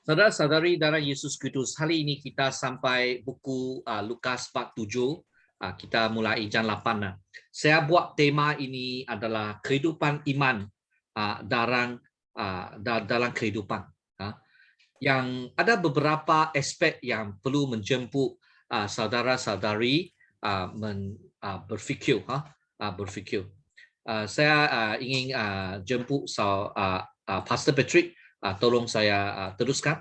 Saudara-saudari dalam Yesus Kristus, hari ini kita sampai buku Lukas bab 7. Kita mulai jam 8. Saya buat tema ini adalah kehidupan iman dalam kehidupan. Yang ada beberapa aspek yang perlu menjemput saudara-saudari berfikir. Saya ingin jemput Pastor Patrick. Tolong saya teruskan.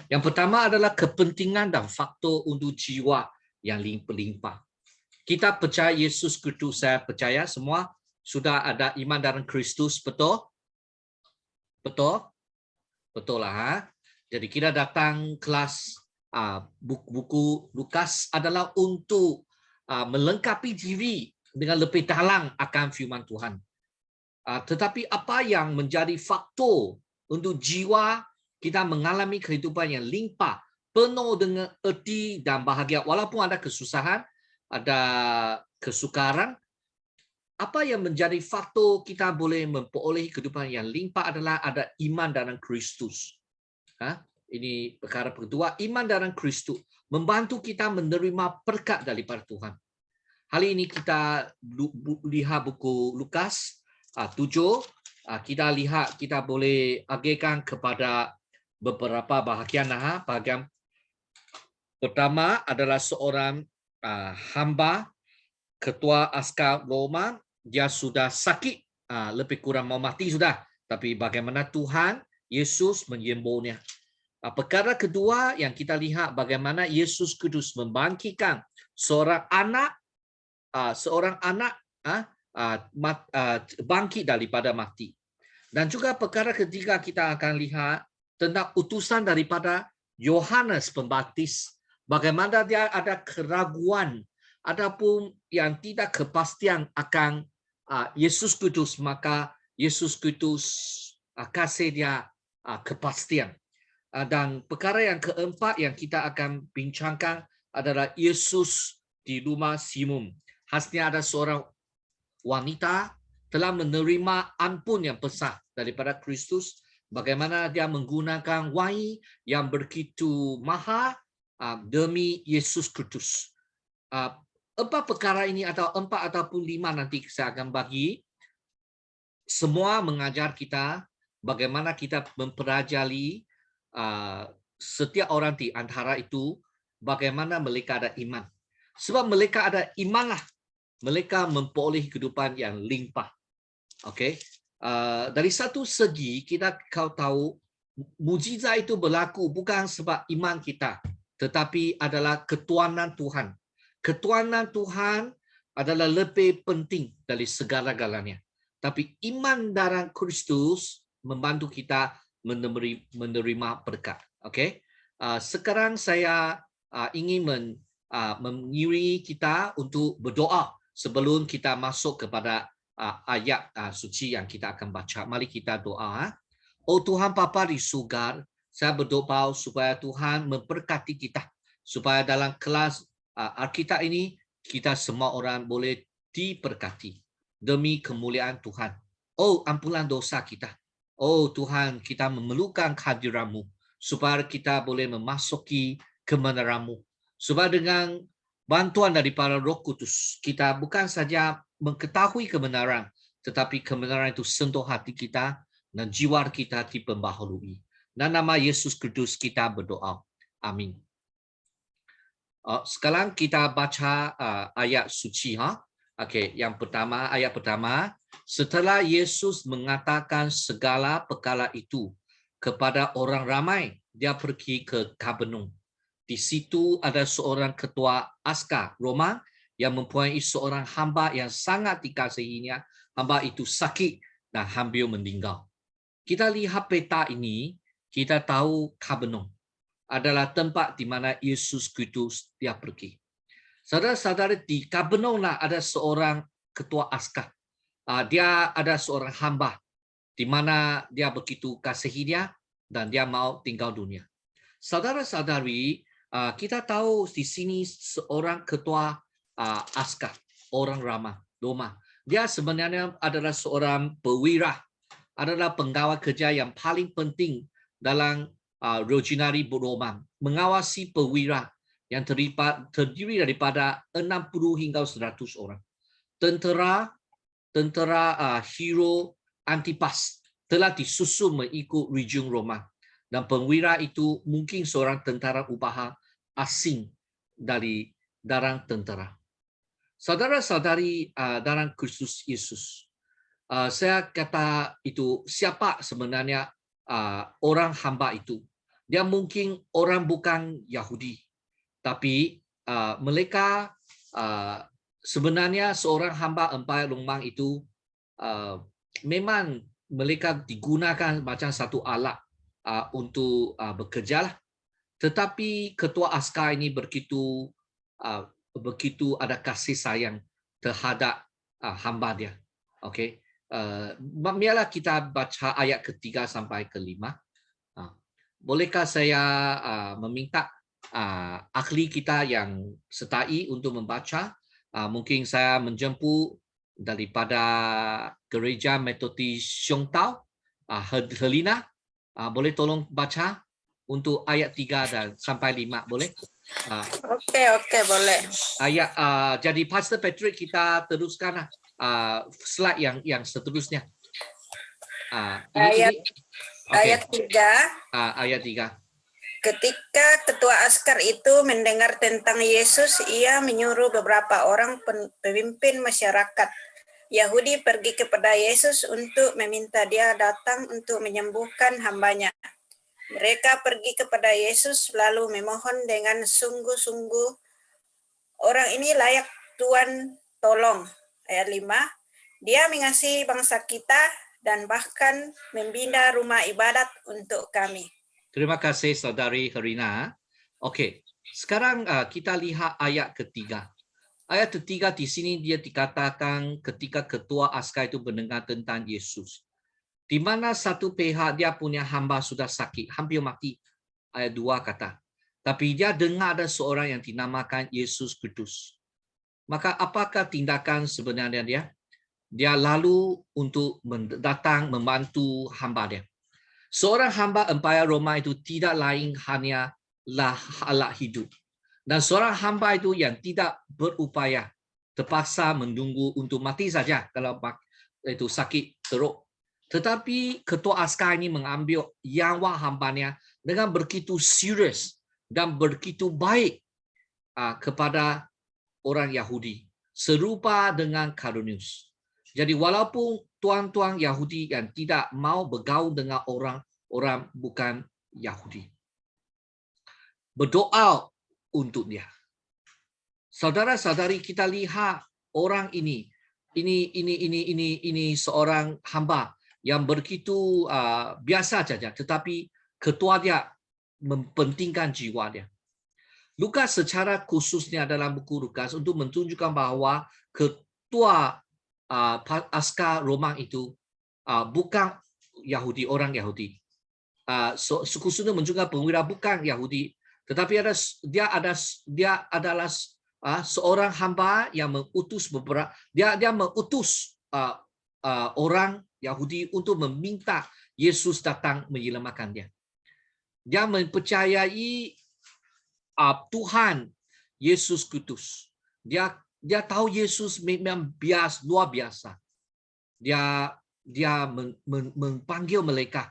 Yang pertama adalah kepentingan dan faktor untuk jiwa yang berlimpah. Kita percaya Yesus Kristus, saya percaya semua sudah ada iman dalam Kristus, betul? Betul? Betul lah. Jadi kita datang kelas buku Lukas adalah untuk melengkapi diri dengan lebih dalam akan firman Tuhan. Tetapi apa yang menjadi faktor untuk jiwa kita mengalami kehidupan yang limpah, penuh dengan erti dan bahagia, walaupun ada kesusahan, ada kesukaran. Apa yang menjadi faktor kita boleh memperoleh kehidupan yang limpah adalah ada iman dalam Kristus. Ini perkara kedua, iman dalam Kristus membantu kita menerima berkat daripada Tuhan. Hari ini kita lihat buku Lukas 7. Kita lihat, kita boleh agihkan kepada beberapa bahagian. Bahagian pertama adalah seorang hamba ketua askar Roma. Dia sudah sakit, lebih kurang mau mati sudah. Tapi bagaimana Tuhan Yesus menyembuhnya. Perkara kedua yang kita lihat bagaimana Yesus Kristus membangkitkan seorang anak bangkit daripada mati. Dan juga perkara ketiga kita akan lihat tentang utusan daripada Yohanes Pembaptis. Bagaimana dia ada keraguan, adapun yang tidak kepastian akan Yesus Kristus, maka Yesus Kristus kasih dia kepastian. Dan perkara yang keempat yang kita akan bincangkan adalah Yesus di rumah Simon. Khasnya ada seorang wanita telah menerima ampun yang besar daripada Kristus. Bagaimana dia menggunakan wang yang begitu mahal demi Yesus Kristus. Empat perkara ini atau 4 ataupun 5 nanti saya akan bagi. Semua mengajar kita bagaimana kita mempelajari setiap orang di antara itu bagaimana mereka ada iman. Sebab mereka ada imanlah mereka memperoleh kehidupan yang limpah. Okey. Dari satu segi kita kau tahu mukjizat itu berlaku bukan sebab iman kita, tetapi adalah ketuhanan Tuhan. Ketuhanan Tuhan adalah lebih penting dari segala-galanya. Tapi iman dalam Kristus membantu kita menerima berkat. Okey. Sekarang saya ingin mengiringi kita untuk berdoa sebelum kita masuk kepada ayat suci yang kita akan baca. Mari kita doa. Oh Tuhan Bapa di surga, saya berdoa supaya Tuhan memberkati kita. Supaya dalam kelas Alkitab ini, kita semua orang boleh diberkati. Demi kemuliaan Tuhan. Oh ampunlah dosa kita. Oh Tuhan, kita memerlukan kehadiran-Mu. Supaya kita boleh memasuki kebenaran-Mu. Supaya dengan bantuan daripada Roh Kudus, kita bukan saja mengetahui kebenaran, tetapi kebenaran itu sentuh hati kita dan jiwa kita diperbaharui. Dan nama Yesus Kristus kita berdoa. Amin. Sekarang kita baca ayat suci. Okey, ayat pertama. Setelah Yesus mengatakan segala perkara itu kepada orang ramai, dia pergi ke Kapernaum. Di situ ada seorang ketua askar Roma yang mempunyai seorang hamba yang sangat dikasihinya. Hamba itu sakit dan hampir meninggal. Kita lihat peta ini, kita tahu Kapernaum adalah tempat di mana Yesus Kristus dia pergi. Saudara-saudara, di Kapernaum ada seorang ketua askar. Dia ada seorang hamba di mana dia begitu kasihinya dan dia mau tinggal dunia. Saudara-saudari, kita tahu di sini seorang ketua askar, orang Roma. Dia sebenarnya adalah seorang perwira, adalah pengawal kerja yang paling penting dalam Legionary Roma mengawasi perwira yang terdiri daripada 60 hingga 100 orang. Tentera hero Antipas telah disusun mengikut region Roma, dan perwira itu mungkin seorang tentara upahan asing dari darang tentera. Saudara-saudari dalam Kristus Yesus, saya kata itu siapa sebenarnya orang hamba itu? Dia mungkin orang bukan Yahudi, tapi mereka sebenarnya seorang hamba empayar Roman itu memang mereka digunakan macam satu alat untuk bekerja lah. Tetapi ketua askar ini begitu ada kasih sayang terhadap hamba dia. Okey. Biarlah kita baca ayat ketiga sampai kelima. Bolehkah saya meminta ahli kita yang sertai untuk membaca? Mungkin saya menjemput daripada Gereja Metodis Siong Tau, Helena, boleh tolong baca untuk ayat 3 dan sampai 5, boleh? Okey, boleh. Ayat jadi Pastor Patrick, kita teruskan slide yang seterusnya. Ayat 3. Ayat 3. Ketika ketua askar itu mendengar tentang Yesus, ia menyuruh beberapa orang pemimpin masyarakat Yahudi pergi kepada Yesus untuk meminta dia datang untuk menyembuhkan hambanya. Mereka pergi kepada Yesus lalu memohon dengan sungguh-sungguh, "Orang ini layak Tuhan tolong." Ayat 5, dia mengasihi bangsa kita dan bahkan membina rumah ibadat untuk kami. Terima kasih Saudari Herina. Okey, sekarang kita lihat ayat ketiga. Ayat ketiga di sini dia dikatakan ketika ketua askar itu mendengar tentang Yesus, di mana satu pihak dia punya hamba sudah sakit, hampir mati. Ayat 2 kata, tapi dia dengar ada seorang yang dinamakan Yesus Kudus. Maka apakah tindakan sebenarnya dia? Dia lalu untuk datang membantu hamba dia. Seorang hamba empayar Roma itu tidak lain hanyalah alat hidup. Dan seorang hamba itu yang tidak berupaya, terpaksa menunggu untuk mati saja kalau itu sakit teruk. Tetapi ketua askar ini mengambil nyawa hambanya dengan begitu serius dan begitu baik kepada orang Yahudi, serupa dengan Karunius. Jadi walaupun tuan-tuan Yahudi yang tidak mau bergaul dengan orang bukan Yahudi, berdoa untuk dia. Saudara-saudari, kita lihat orang ini seorang hamba yang begitu biasa saja, tetapi ketua dia mempentingkan jiwa dia. Lukas secara khususnya dalam buku Lukas untuk menunjukkan bahawa ketua askar Roma itu bukan Yahudi, orang Yahudi. Khususnya menunjukkan perwira bukan Yahudi, tetapi dia adalah seorang hamba yang mengutus dia mengutus orang Yahudi untuk meminta Yesus datang menyelamatkan dia. Dia mempercayai Tuhan Yesus Kudus. Dia tahu Yesus memang luar biasa. Dia memanggil mereka,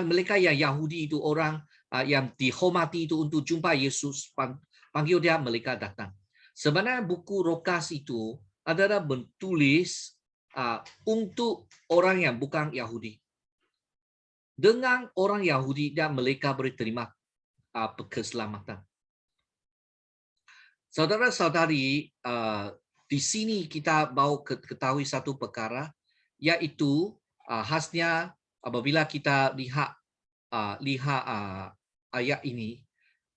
mereka yang Yahudi itu, orang yang dihormati itu, untuk jumpa Yesus, panggil dia, mereka datang. Sebenarnya buku Lukas itu adalah bertulis untuk orang yang bukan Yahudi. Dengan orang Yahudi dan mereka boleh terima keselamatan. Saudara-saudari, di sini kita mau ketahui satu perkara, yaitu khasnya apabila kita lihat ayat ini,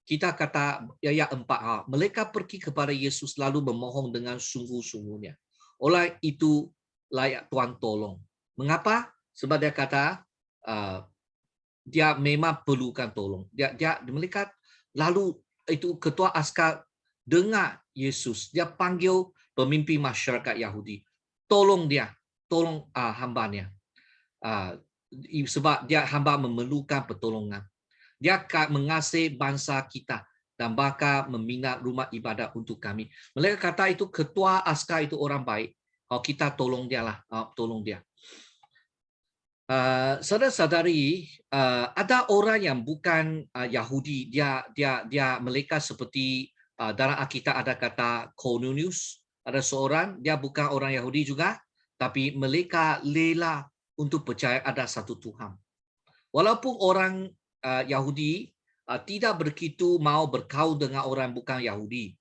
kita kata ayat 4, mereka pergi kepada Yesus lalu memohon dengan sungguh-sungguhnya. Oleh itu layak Tuhan tolong. Mengapa? Sebab dia kata dia memang perlukan tolong. Mereka lalu itu ketua askar dengar Yesus, dia panggil pemimpin masyarakat Yahudi, tolong dia, tolong hambanya, sebab dia hamba memerlukan pertolongan. Dia akan mengasihi bangsa kita dan bakal membina rumah ibadat untuk kami. Mereka kata itu ketua askar itu orang baik. Kalau kita tolong dia lah, tolong dia. Saudara-saudari, ada orang yang bukan Yahudi, dia mereka seperti dalam Alkitab ada kata Cornelius, ada seorang dia bukan orang Yahudi juga, tapi mereka rela untuk percaya ada satu Tuhan. Walaupun orang Yahudi tidak begitu mau berkaul dengan orang bukan Yahudi,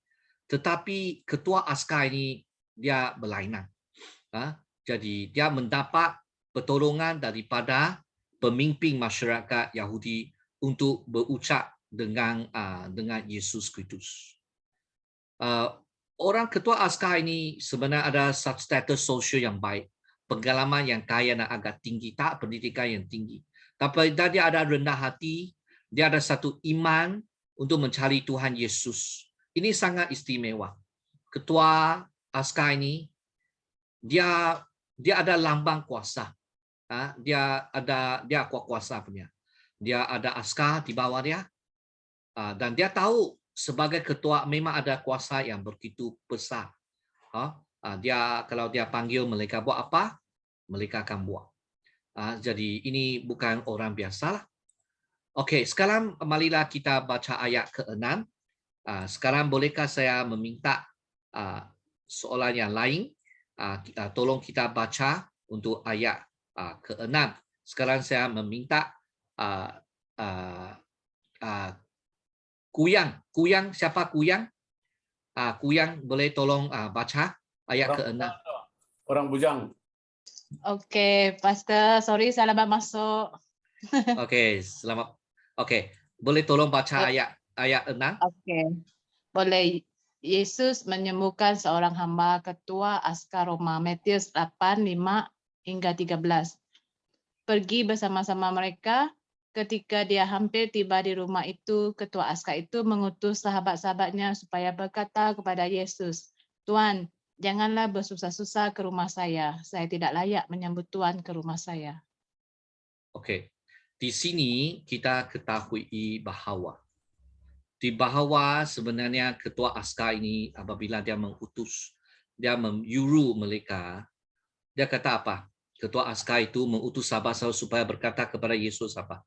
tetapi ketua askar ini dia berlainan. Jadi dia mendapat pertolongan daripada pemimpin masyarakat Yahudi untuk berucap dengan Yesus Kristus. Orang ketua askar ini sebenarnya ada status sosial yang baik, pengalaman yang kaya dan agak tinggi, tak pendidikan yang tinggi. Tapi dia ada rendah hati, dia ada satu iman untuk mencari Tuhan Yesus. Ini sangat istimewa. Ketua askar ini dia ada lambang kuasa. Dia kuasa punya. Dia ada askar di bawah dia. Dan dia tahu sebagai ketua memang ada kuasa yang begitu besar. Kalau dia panggil mereka buat apa, mereka akan buat. Jadi ini bukan orang biasa lah. Okey, sekarang marilah kita baca ayat ke-6. Sekarang bolehkah saya meminta soalan yang lain? Tolong kita baca untuk ayat ke-6. Sekarang saya meminta Kuyang, siapa Kuyang? Kuyang boleh tolong baca ayat ke-6. Orang bujang. Okey, Pastor. Sorry, saya lambat masuk. Okey, selamat. Okey, boleh tolong baca ayat 6? Okey. Boleh. Yesus menyembuhkan seorang hamba ketua askar Roma. Matius 8:5 hingga 13. Pergi bersama-sama mereka. Ketika dia hampir tiba di rumah itu, ketua askar itu mengutus sahabat-sahabatnya supaya berkata kepada Yesus, "Tuan, janganlah bersusah-susah ke rumah saya. Saya tidak layak menyambut Tuan ke rumah saya." Okey. Di sini kita ketahui bahawa sebenarnya ketua askar ini apabila dia mengutus, dia menyuruh mereka, dia kata apa? Ketua askar itu mengutus sahabat-sahabat supaya berkata kepada Yesus apa?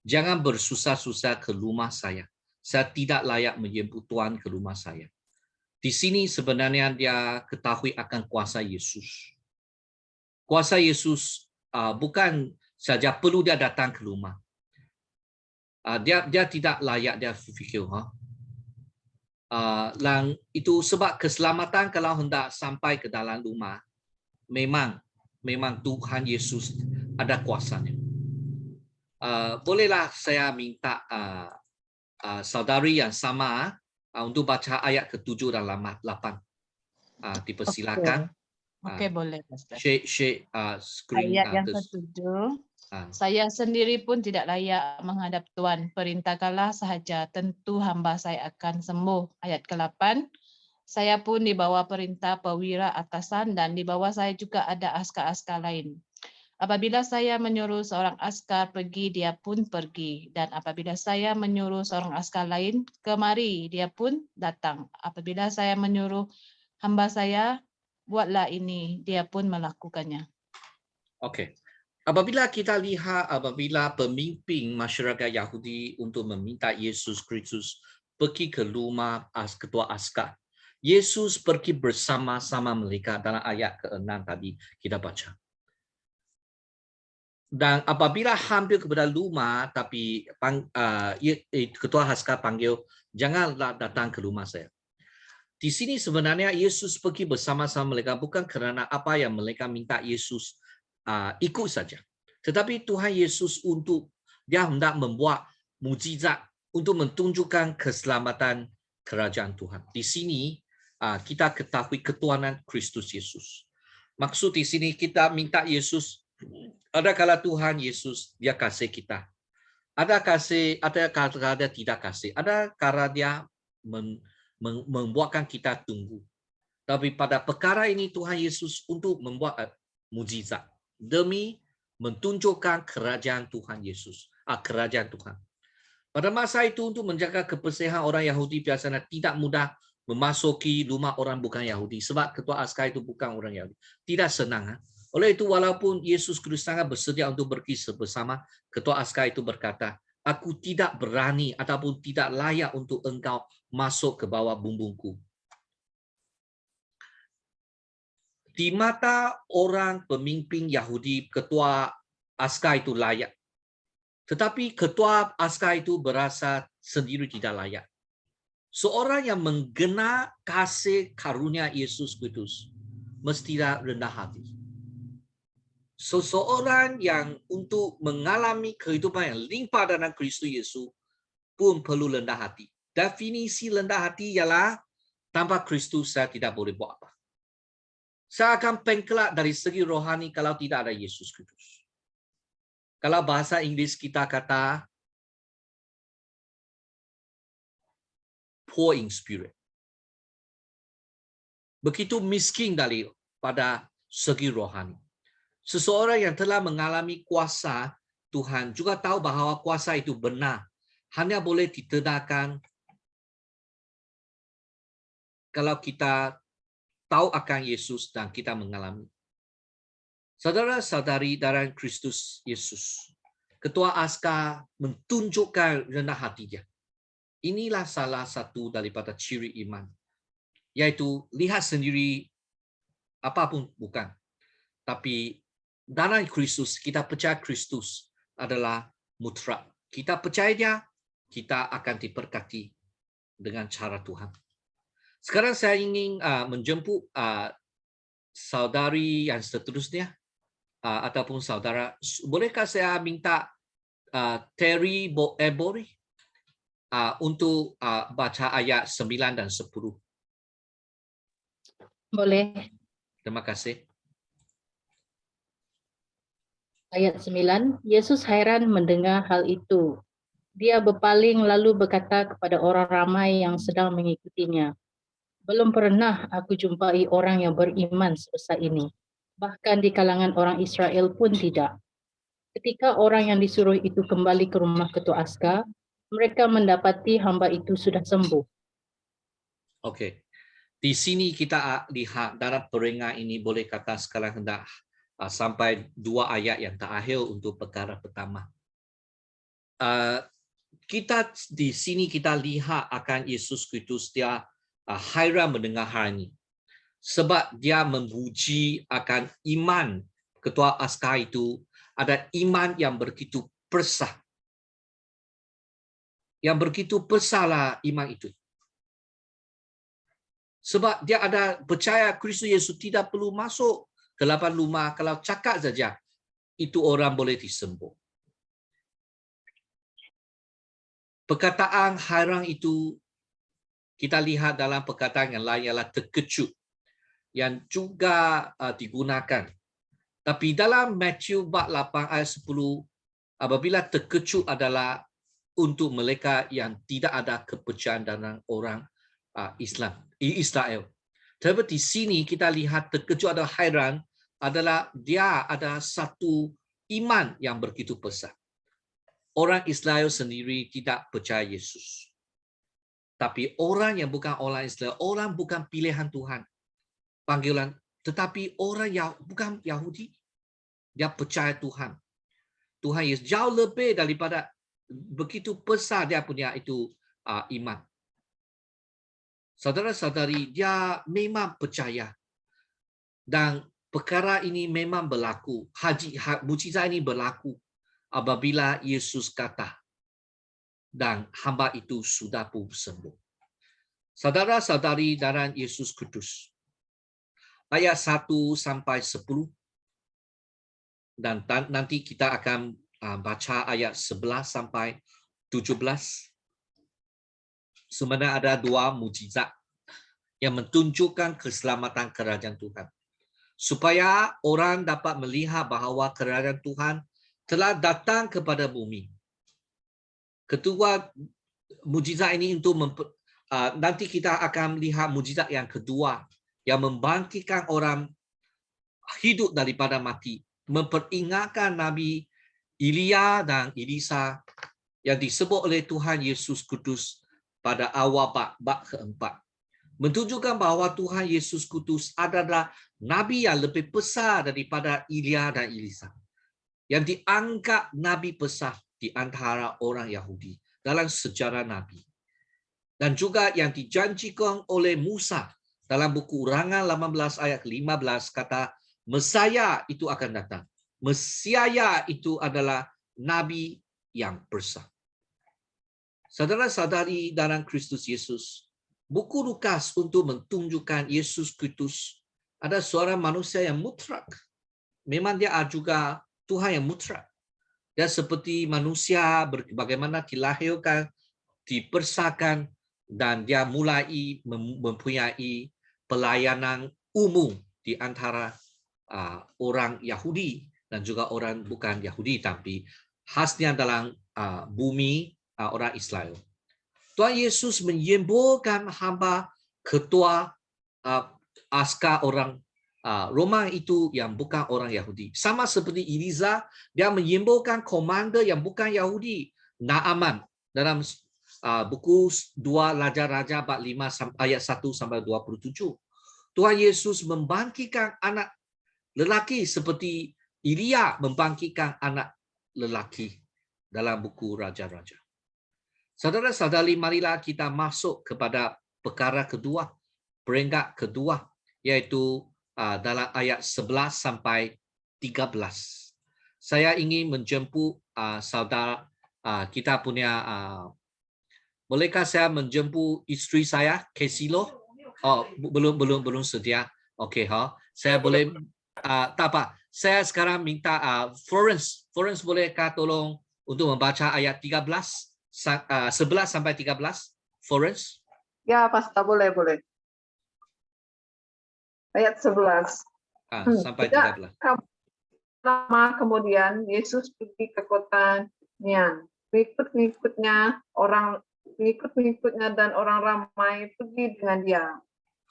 Jangan bersusah-susah ke rumah saya. Saya tidak layak menyambut Tuan ke rumah saya. Di sini sebenarnya dia ketahui akan kuasa Yesus. Kuasa Yesus bukan saja perlu dia datang ke rumah. Dia tidak layak, dia fikir. Dan itu sebab keselamatan kalau hendak sampai ke dalam rumah, memang Tuhan Yesus ada kuasanya. Bolehlah saya minta saudari yang sama untuk baca ayat ke-7 dan 8. Dipersilakan. Okey, boleh, Pastor. Share screen. Ayat yang ke-7. Saya sendiri pun tidak layak menghadap Tuan. Perintahkanlah sahaja, tentu hamba saya akan sembuh. Ayat ke-8. Saya pun di bawah perintah perwira atasan dan di bawah saya juga ada askar-askar lain. Apabila saya menyuruh seorang askar pergi, dia pun pergi. Dan apabila saya menyuruh seorang askar lain kemari, dia pun datang. Apabila saya menyuruh hamba saya, buatlah ini, dia pun melakukannya. Okey. Apabila kita lihat apabila pemimpin masyarakat Yahudi untuk meminta Yesus Kristus pergi ke rumah ketua askar, Yesus pergi bersama-sama mereka dalam ayat ke-6 tadi kita baca. Dan apabila hampir kepada rumah, tapi ketua askar panggil, janganlah datang ke rumah saya. Di sini sebenarnya Yesus pergi bersama-sama mereka bukan kerana apa yang mereka minta Yesus ikut saja. Tetapi Tuhan Yesus dia hendak membuat mukjizat untuk menunjukkan keselamatan kerajaan Tuhan. Di sini kita ketahui ketuhanan Kristus Yesus. Maksud di sini kita minta Yesus, ada kala Tuhan Yesus dia kasih kita. Ada kala dia tidak kasih. Ada kala dia membuatkan kita tunggu. Tapi pada perkara ini Tuhan Yesus untuk membuat mukjizat demi menunjukkan kerajaan Tuhan Yesus, kerajaan Tuhan. Pada masa itu untuk menjaga kebersihan orang Yahudi biasanya tidak mudah memasuki rumah orang bukan Yahudi sebab ketua askar itu bukan orang Yahudi. Tidak senang. Oleh itu walaupun Yesus Kristus sangat bersedia untuk pergi bersama, ketua askar itu berkata, "Aku tidak berani ataupun tidak layak untuk engkau masuk ke bawah bumbungku." Di mata orang pemimpin Yahudi, ketua askar itu layak. Tetapi ketua askar itu berasa sendiri tidak layak. Seorang yang mengenal kasih karunia Yesus Kristus mestilah rendah hati. Seseorang yang untuk mengalami kehidupan yang limpah dalam Kristus Yesus pun perlu rendah hati. Definisi rendah hati ialah tanpa Kristus saya tidak boleh buat apa. Saya akan pengkelak dari segi rohani kalau tidak ada Yesus Kristus. Kalau bahasa Inggeris kita kata poor in spirit. Begitu miskin daripada segi rohani. Seseorang yang telah mengalami kuasa Tuhan juga tahu bahawa kuasa itu benar. Hanya boleh ditenangkan kalau kita tahu akan Yesus dan kita mengalami. Saudara-saudari dalam Kristus Yesus, ketua askar menunjukkan rendah hatinya. Inilah salah satu daripada ciri iman, yaitu lihat sendiri apapun bukan. Tapi dalam Kristus, kita percaya Kristus adalah mutlak. Kita percaya dia, kita akan diberkati dengan cara Tuhan. Sekarang saya ingin menjemput saudari yang seterusnya ataupun saudara. Bolehkah saya minta Terry Ebori untuk baca ayat 9 dan 10? Boleh. Terima kasih. Ayat 9, Yesus heran mendengar hal itu. Dia berpaling lalu berkata kepada orang ramai yang sedang mengikutinya, "Belum pernah aku jumpai orang yang beriman sebesar ini. Bahkan di kalangan orang Israel pun tidak." Ketika orang yang disuruh itu kembali ke rumah ketua askar, mereka mendapati hamba itu sudah sembuh. Okey. Di sini kita lihat dalam peringat ini boleh kata sekarang hendak sampai 2 ayat yang terakhir untuk perkara pertama. Kita di sini kita lihat akan Yesus Kristus dia hairan mendengar hal ini. Sebab dia memuji akan iman ketua askar itu, ada iman yang begitu besar. Yang begitu besarlah iman itu. Sebab dia ada percaya Kristus Yesus tidak perlu masuk ke lapan rumah, kalau cakap saja itu orang boleh disembuh. Perkataan haram itu kita lihat dalam perkataan yang lain ialah terkejut yang juga digunakan. Tapi dalam Matthew bab 8 ayat 10, apabila terkejut adalah untuk mereka yang tidak ada kepercayaan dalam orang Israel. Tapi di sini kita lihat terkejut atau hairan adalah dia ada satu iman yang begitu besar. Orang Israel sendiri tidak percaya Yesus. Tapi orang yang bukan orang Israel, orang bukan pilihan Tuhan, panggilan, tetapi orang yang bukan Yahudi, dia percaya Tuhan. Tuhan Yesus jauh lebih daripada begitu besar dia punya itu iman. Saudara-saudari, dia memang percaya dan perkara ini memang berlaku. Mukjizat ini berlaku apabila Yesus kata dan hamba itu sudah pun sembuh. Saudara-saudari dalam Yesus Kristus, ayat 1 sampai 10 dan nanti kita akan baca ayat 11 sampai 17. Sebenarnya ada 2 mukjizat yang menunjukkan keselamatan kerajaan Tuhan. Supaya orang dapat melihat bahawa kerajaan Tuhan telah datang kepada bumi. Kedua mukjizat ini untuk nanti kita akan melihat mukjizat yang kedua yang membangkitkan orang hidup daripada mati, memperingatkan Nabi Elia dan Elisa yang disebut oleh Tuhan Yesus Kudus pada awal bab keempat. Menunjukkan bahawa Tuhan Yesus Kudus adalah Nabi yang lebih besar daripada Elia dan Elisa. Yang dianggap Nabi besar di antara orang Yahudi dalam sejarah Nabi. Dan juga yang dijanjikan oleh Musa dalam buku Ulangan 18 ayat 15 kata Mesaya itu akan datang. Mesiaya itu adalah Nabi yang besar. Saudara-saudari dalam Kristus Yesus, buku Lukas untuk menunjukkan Yesus Kristus ada seorang manusia yang mutlak. Memang dia juga Tuhan yang mutlak. Dia seperti manusia bagaimana dilahirkan, dibesarkan, dan dia mulai mempunyai pelayanan umum di antara orang Yahudi dan juga orang bukan Yahudi, tapi khasnya dalam bumi orang Israel. Tuhan Yesus menyembuhkan hamba ketua askar orang Roma itu yang bukan orang Yahudi. Sama seperti Elisa, dia menyembuhkan komander yang bukan Yahudi, Naaman, dalam buku 2 Raja-Raja bab 5 ayat 1 sampai 27. Tuhan Yesus membangkitkan anak lelaki seperti Elia membangkitkan anak lelaki dalam buku Raja-Raja. Saudara-saudari, marilah kita masuk kepada perkara kedua, peringkat kedua, iaitu dalam ayat 11 sampai 13. Saya ingin menjemput saudara kita punya bolehkah saya menjemput isteri saya, Kesilo? Oh, belum sedia. Okey, saya boleh tak apa. Saya sekarang minta Florence bolehkah tolong untuk membaca ayat 11 sampai 13? Florence? Ya, Pastor, boleh. Ayat 11. Sampai 13. Lama kemudian Yesus pergi ke kota Nian. Pengikut-pengikutnya dan orang ramai pergi dengan dia.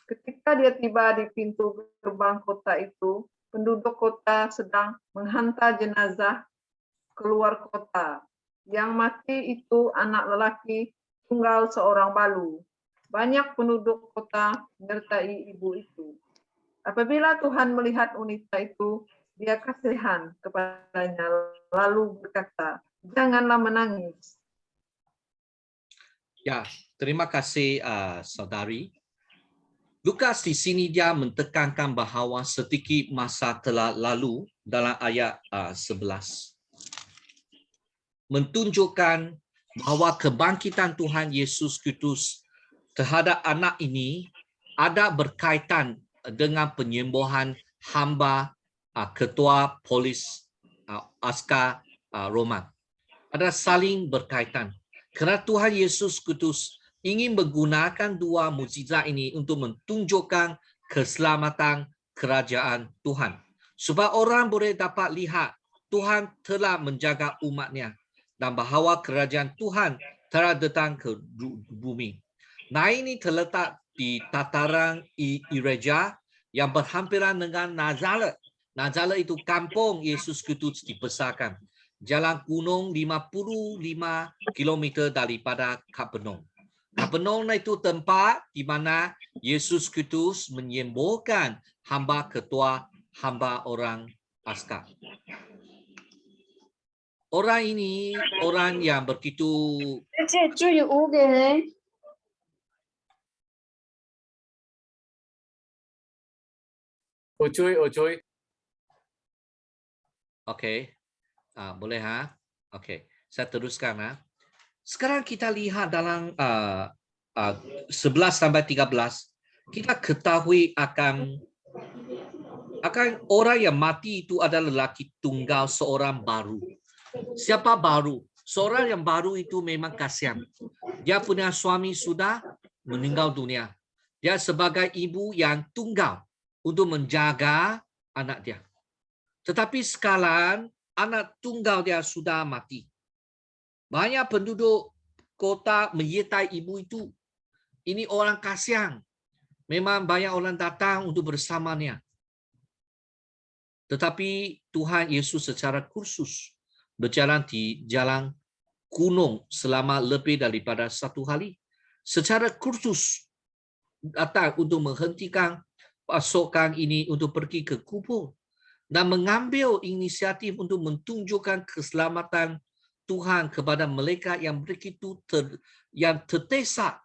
Ketika dia tiba di pintu gerbang kota itu, penduduk kota sedang menghantar jenazah keluar kota. Yang mati itu anak lelaki tunggal seorang balu. Banyak penduduk kota menyertai ibu itu. Apabila Tuhan melihat wanita itu, dia kasihan kepadanya, lalu berkata, "Janganlah menangis." Ya, terima kasih saudari. Lukas di sini dia mentekankan bahawa sedikit masa telah lalu dalam ayat 11. Menunjukkan bahawa kebangkitan Tuhan Yesus Kristus terhadap anak ini ada berkaitan dengan penyembuhan hamba ketua polis askar Roma. Ada saling berkaitan. Kerana Tuhan Yesus Kristus ingin menggunakan dua mukjizat ini untuk menunjukkan keselamatan kerajaan Tuhan. Supaya orang boleh dapat lihat Tuhan telah menjaga umatnya dan bahawa kerajaan Tuhan telah datang ke bumi. Nah, ini terletak di tataran Ireja yang berhampiran dengan Nazaret. Nazaret itu kampung Yesus Kristus dibesarkan. Jalan gunung 55 km daripada Kapernaum. Kapernaum itu tempat di mana Yesus Kristus menyembuhkan hamba ketua, hamba orang askar. Orang ini orang yang begitu Ucuy. Okey. Boleh Okey. Saya teruskan Sekarang kita lihat dalam 11 sampai 13, kita ketahui akan orang yang mati itu adalah lelaki tunggal seorang baru. Siapa baru? Seorang yang baru itu memang kasihan. Dia punya suami sudah meninggal dunia. Dia sebagai ibu yang tunggal untuk menjaga anak dia. Tetapi sekarang anak tunggal dia sudah mati. Banyak penduduk kota menyertai ibu itu. Ini orang kasihan. Memang banyak orang datang untuk bersamanya. Tetapi Tuhan Yesus secara khusus berjalan di jalan gunung selama lebih daripada 1 hari. Secara khusus datang untuk menghentikan pasukan ini untuk pergi ke kubur dan mengambil inisiatif untuk menunjukkan keselamatan Tuhan kepada mereka yang begitu yang terdesak.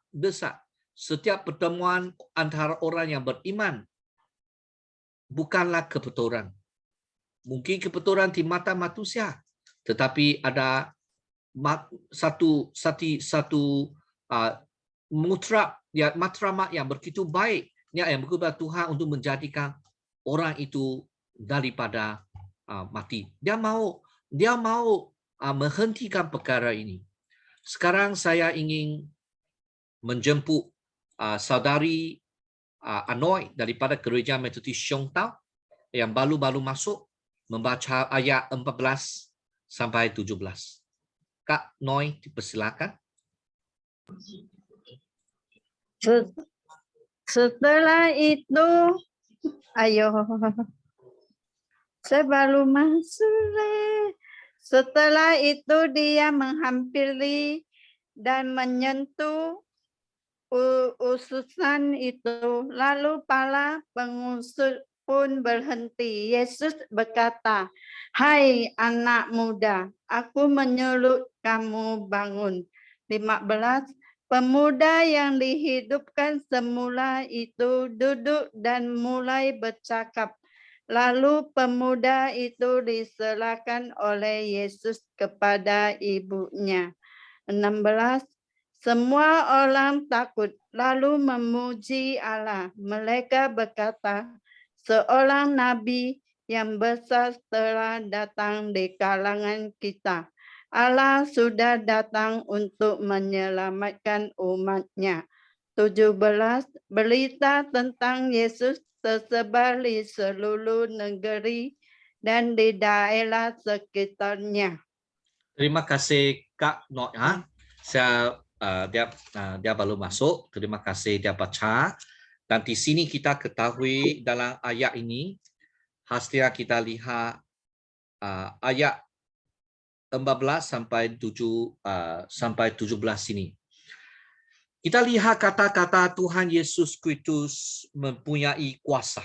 Setiap pertemuan antara orang yang beriman bukanlah kebetulan. Mungkin kebetulan di mata manusia, tetapi ada satu matlamat yang begitu baik yang berubah Tuhan untuk menjadikan orang itu daripada mati. Dia mau menghentikan perkara ini. Sekarang saya ingin menjemput saudari Anoy daripada Gereja Metodis Xiongtao yang baru-baru masuk membaca ayat 14 sampai 17. Kak Noi, dipersilakan. Setelah itu, saya baru masuk. Setelah itu dia menghampiri dan menyentuh ususan itu. Lalu para pengusut pun berhenti. Yesus berkata, "Hai anak muda, aku menyuruh kamu bangun." 15. Pemuda yang dihidupkan semula itu duduk dan mulai bercakap. Lalu pemuda itu diserahkan oleh Yesus kepada ibunya. 16. Semua orang takut lalu memuji Allah. Mereka berkata, seorang nabi yang besar telah datang di kalangan kita. Allah sudah datang untuk menyelamatkan umat-Nya. 17. Berita tentang Yesus tersebar di seluruh negeri dan di daerah sekitarnya. Terima kasih Kak Noi. Dia baru masuk. Terima kasih dia baca. Dan di sini kita ketahui dalam ayat ini, hasilnya kita lihat ayat 14 sampai 17 sini. Kita lihat kata-kata Tuhan Yesus Kristus mempunyai kuasa.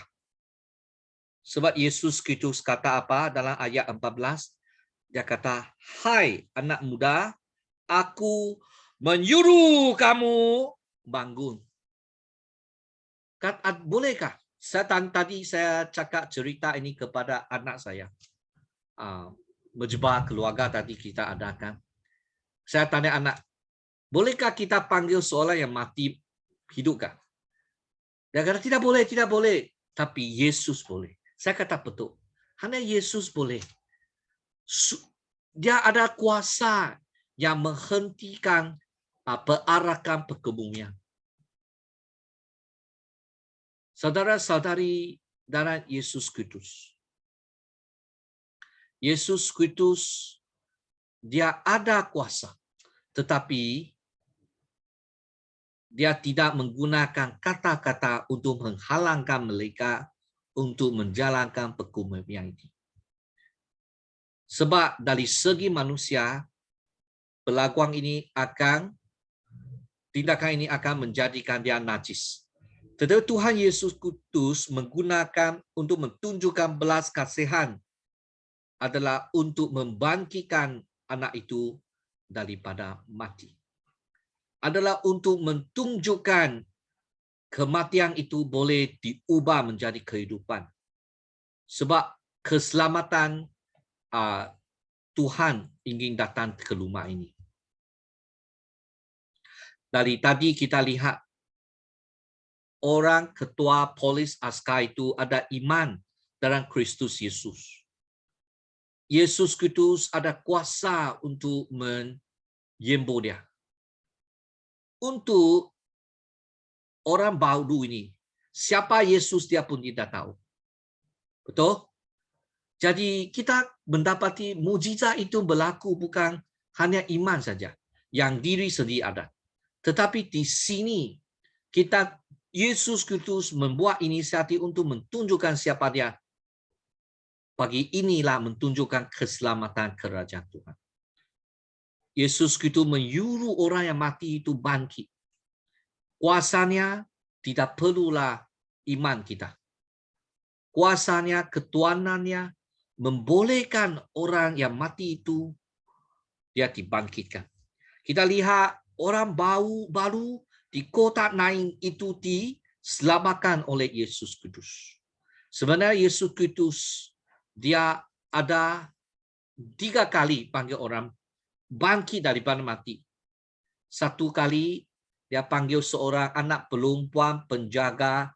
Sebab Yesus Kristus kata apa dalam ayat 14? Dia kata, "Hai anak muda, aku menyuruh kamu bangun." Bolehkah? Tadi saya cakap cerita ini kepada anak saya. Berjumpa keluarga tadi kita adakan. Saya tanya anak, bolehkah kita panggil seorang yang mati hidupkah? Dia kata, tidak boleh. Tapi Yesus boleh. Saya kata betul. Hanya Yesus boleh. Dia ada kuasa yang menghentikan perarakan kebumian. Saudara-saudari dalam Yesus Kristus. Yesus Kristus, dia ada kuasa. Tetapi dia tidak menggunakan kata-kata untuk menghalangkan mereka untuk menjalankan perkumuran ini. Sebab dari segi manusia, tindakan ini akan menjadikan dia najis. Tetapi Tuhan Yesus Kristus menggunakan untuk menunjukkan belas kasihan adalah untuk membangkitkan anak itu daripada mati. Adalah untuk menunjukkan kematian itu boleh diubah menjadi kehidupan. Sebab keselamatan Tuhan ingin datang ke rumah ini. Dari tadi kita lihat orang ketua polis askar itu ada iman dalam Kristus Yesus. Yesus Kristus ada kuasa untuk menyembuh dia. Untuk orang baru ini, siapa Yesus dia pun tidak tahu. Betul? Jadi kita mendapati mukjizat itu berlaku bukan hanya iman saja, yang diri sendiri ada. Tetapi di sini Yesus Kristus membuat inisiatif untuk menunjukkan siapa dia. Bagi inilah menunjukkan keselamatan kerajaan Tuhan. Yesus itu menyuruh orang yang mati itu bangkit. Kuasanya tidak perlulah iman kita. Kuasanya, ketuhanannya membolehkan orang yang mati itu dia dibangkitkan. Kita lihat orang baru di kota Nain itu diselamatkan oleh Yesus Kristus. Sebenarnya Yesus Kristus dia ada 3 kali panggil orang bangkit daripada mati. 1 kali dia panggil seorang anak perempuan penjaga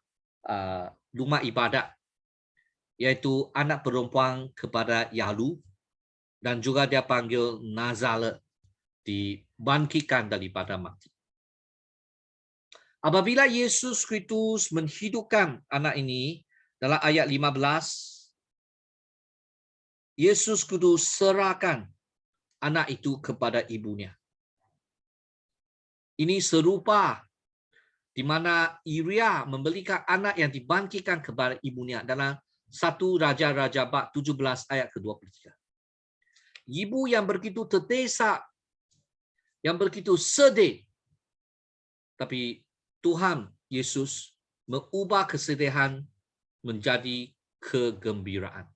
rumah ibadat, yaitu anak perempuan kepada Yalu, dan juga dia panggil Nazaret dibangkitkan daripada mati. Apabila Yesus Kristus menghidupkan anak ini dalam ayat 15, Yesus Kristus serahkan anak itu kepada ibunya. Ini serupa di mana Iria memberikan anak yang dibangkitkan kepada ibunya dalam 1 Raja-Raja bab 17 ayat ke-23. Ibu yang begitu terdesak, yang begitu sedih, tapi Tuhan Yesus mengubah kesedihan menjadi kegembiraan.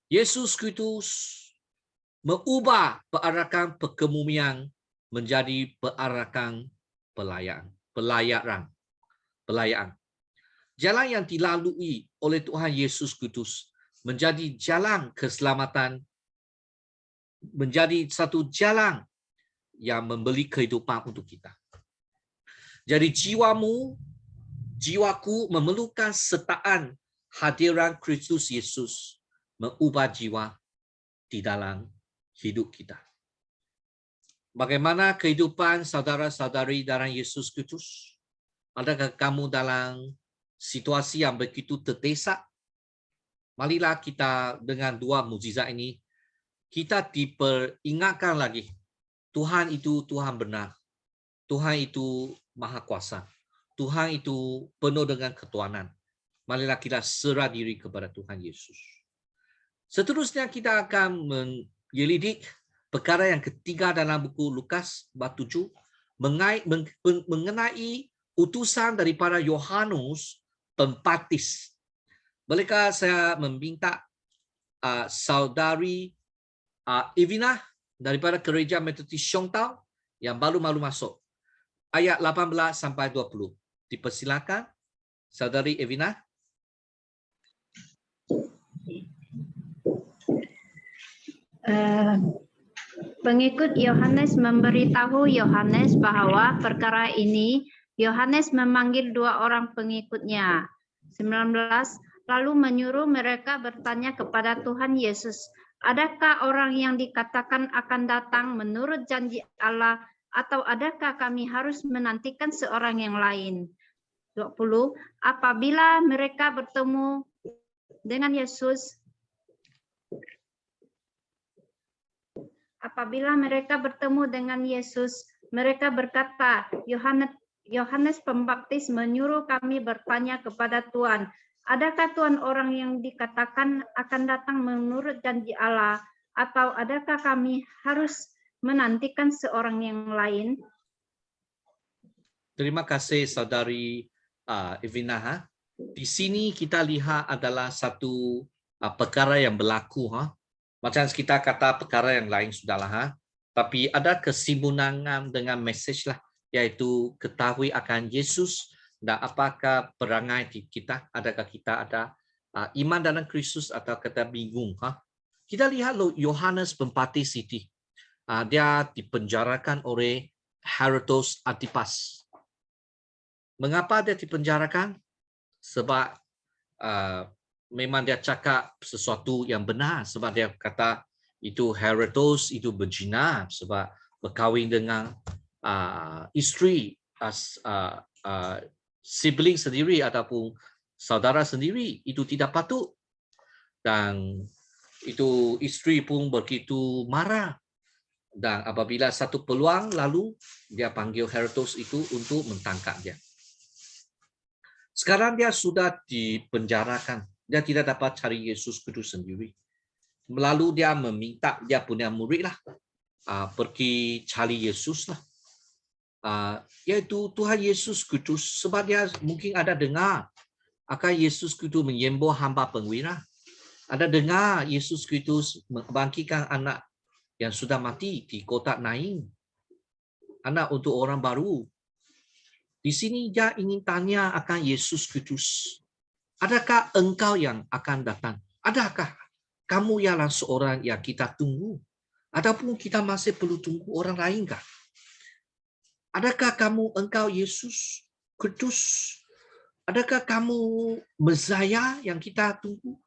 Yesus Kristus mengubah perarakan perkemumian menjadi perarakan pelayaran. Jalan yang dilalui oleh Tuhan Yesus Kristus menjadi jalan keselamatan, menjadi satu jalan yang memberi kehidupan untuk kita. Jadi jiwaku memerlukan sertaan hadiran Kristus Yesus mengubah jiwa di dalam hidup kita. Bagaimana kehidupan saudara-saudari dalam Yesus Kristus? Adakah kamu dalam situasi yang begitu terdesak? Marilah kita dengan 2 mukjizat ini, kita diperingatkan lagi. Tuhan itu Tuhan benar. Tuhan itu Maha Kuasa. Tuhan itu penuh dengan ketuhanan. Marilah kita serah diri kepada Tuhan Yesus. Seterusnya kita akan menyelidik perkara yang ketiga dalam buku Lukas bab 7 mengenai utusan daripada Yohanes Pembaptis. Bolehkah saya meminta saudari Evina daripada Gereja Metodis Siontau yang baru masuk. Ayat 18 sampai 20. Dipersilakan saudari Evina. Pengikut Yohanes memberitahu Yohanes bahwa perkara ini Yohanes memanggil 2 orang pengikutnya. 19. Lalu menyuruh mereka bertanya kepada Tuhan Yesus, adakah orang yang dikatakan akan datang menurut janji Allah, atau adakah kami harus menantikan seorang yang lain? 20. Apabila mereka bertemu dengan Yesus, mereka berkata, Yohanes Pembaptis menyuruh kami bertanya kepada Tuhan, adakah Tuhan orang yang dikatakan akan datang menurut janji Allah, atau adakah kami harus menantikan seorang yang lain? Terima kasih saudari Evina. Di sini kita lihat adalah satu perkara yang berlaku. Macam kita kata perkara yang lain sudahlah. Tapi ada kesimpulan dengan mesej lah, yaitu ketahui akan Yesus dan apakah perangai kita. Adakah kita ada iman dalam Kristus atau kita bingung. Kita lihat Yohanes Pembaptis itu. Dia dipenjarakan oleh Herodes Antipas. Mengapa dia dipenjarakan? Sebab memang dia cakap sesuatu yang benar. Sebab dia kata itu Herodes itu berzina sebab berkahwin dengan isteri sibling sendiri ataupun saudara sendiri. Itu tidak patut. Dan itu isteri pun begitu marah. Dan apabila satu peluang, lalu dia panggil Herodes itu untuk mentangkap dia. Sekarang dia sudah dipenjarakan. Dia tidak dapat cari Yesus Kristus sendiri. Lalu dia meminta dia punya murid lah. pergi cari Yesus lah. Yaitu Tuhan Yesus Kristus, sebab dia mungkin ada dengar akan Yesus Kristus menyembuh hamba pengwira. Ada dengar Yesus Kristus membangkitkan anak yang sudah mati di kota Nain. Anak untuk orang baru. Di sini dia ingin tanya akan Yesus Kristus. Adakah engkau yang akan datang? Adakah kamu ialah seorang yang kita tunggu? Ataupun kita masih perlu tunggu orang lain kah? Adakah engkau Yesus Kristus? Adakah kamu Mesias yang kita tunggu?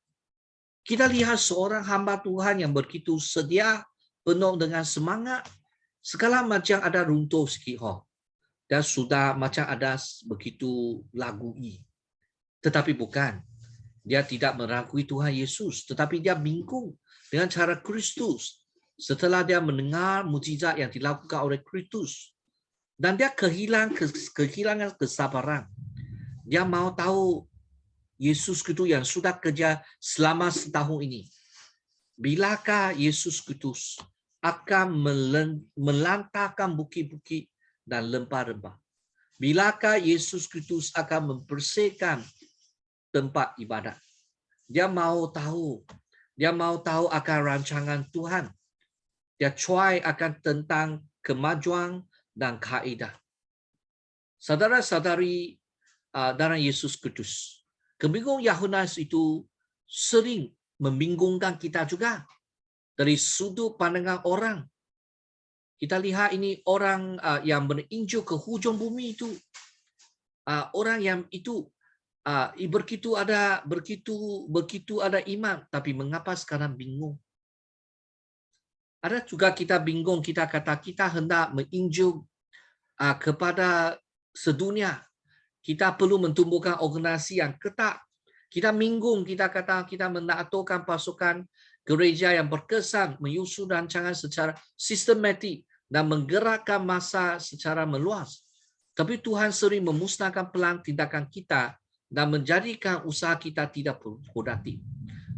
Kita lihat seorang hamba Tuhan yang begitu sedia, penuh dengan semangat. Segala macam ada runtuh sikit. Dan sudah macam ada begitu lagui. Tetapi bukan. Dia tidak meragui Tuhan Yesus. Tetapi dia bingung dengan cara Kristus. Setelah dia mendengar mukjizat yang dilakukan oleh Kristus. Dan dia kehilangan kesabaran. Dia mau tahu Yesus Kristus yang sudah kerja selama setahun ini. Bilakah Yesus Kristus akan melantarkan bukit-bukit dan lembah-lembah? Bilakah Yesus Kristus akan membersihkan tempat ibadat? Dia mau tahu akan rancangan Tuhan. Dia cuai akan tentang kemajuan dan kaedah. Saudara-saudari dalam Yesus Kristus, kebingungan Yohanes itu sering membingungkan kita juga dari sudut pandangan orang. Kita lihat ini orang yang berinjil ke hujung bumi itu, orang yang itu begitu ada iman, tapi mengapa sekarang bingung? Ada juga kita bingung, kita kata kita hendak menginjil kepada sedunia. Kita perlu mentumbuhkan organisasi yang ketat. Kita bingung, kita kata kita menaklukkan pasukan gereja yang berkesan, menyusun rancangan secara sistematik dan menggerakkan massa secara meluas. Tapi Tuhan sering memusnahkan pelan tindakan kita dan menjadikan usaha kita tidak produktif.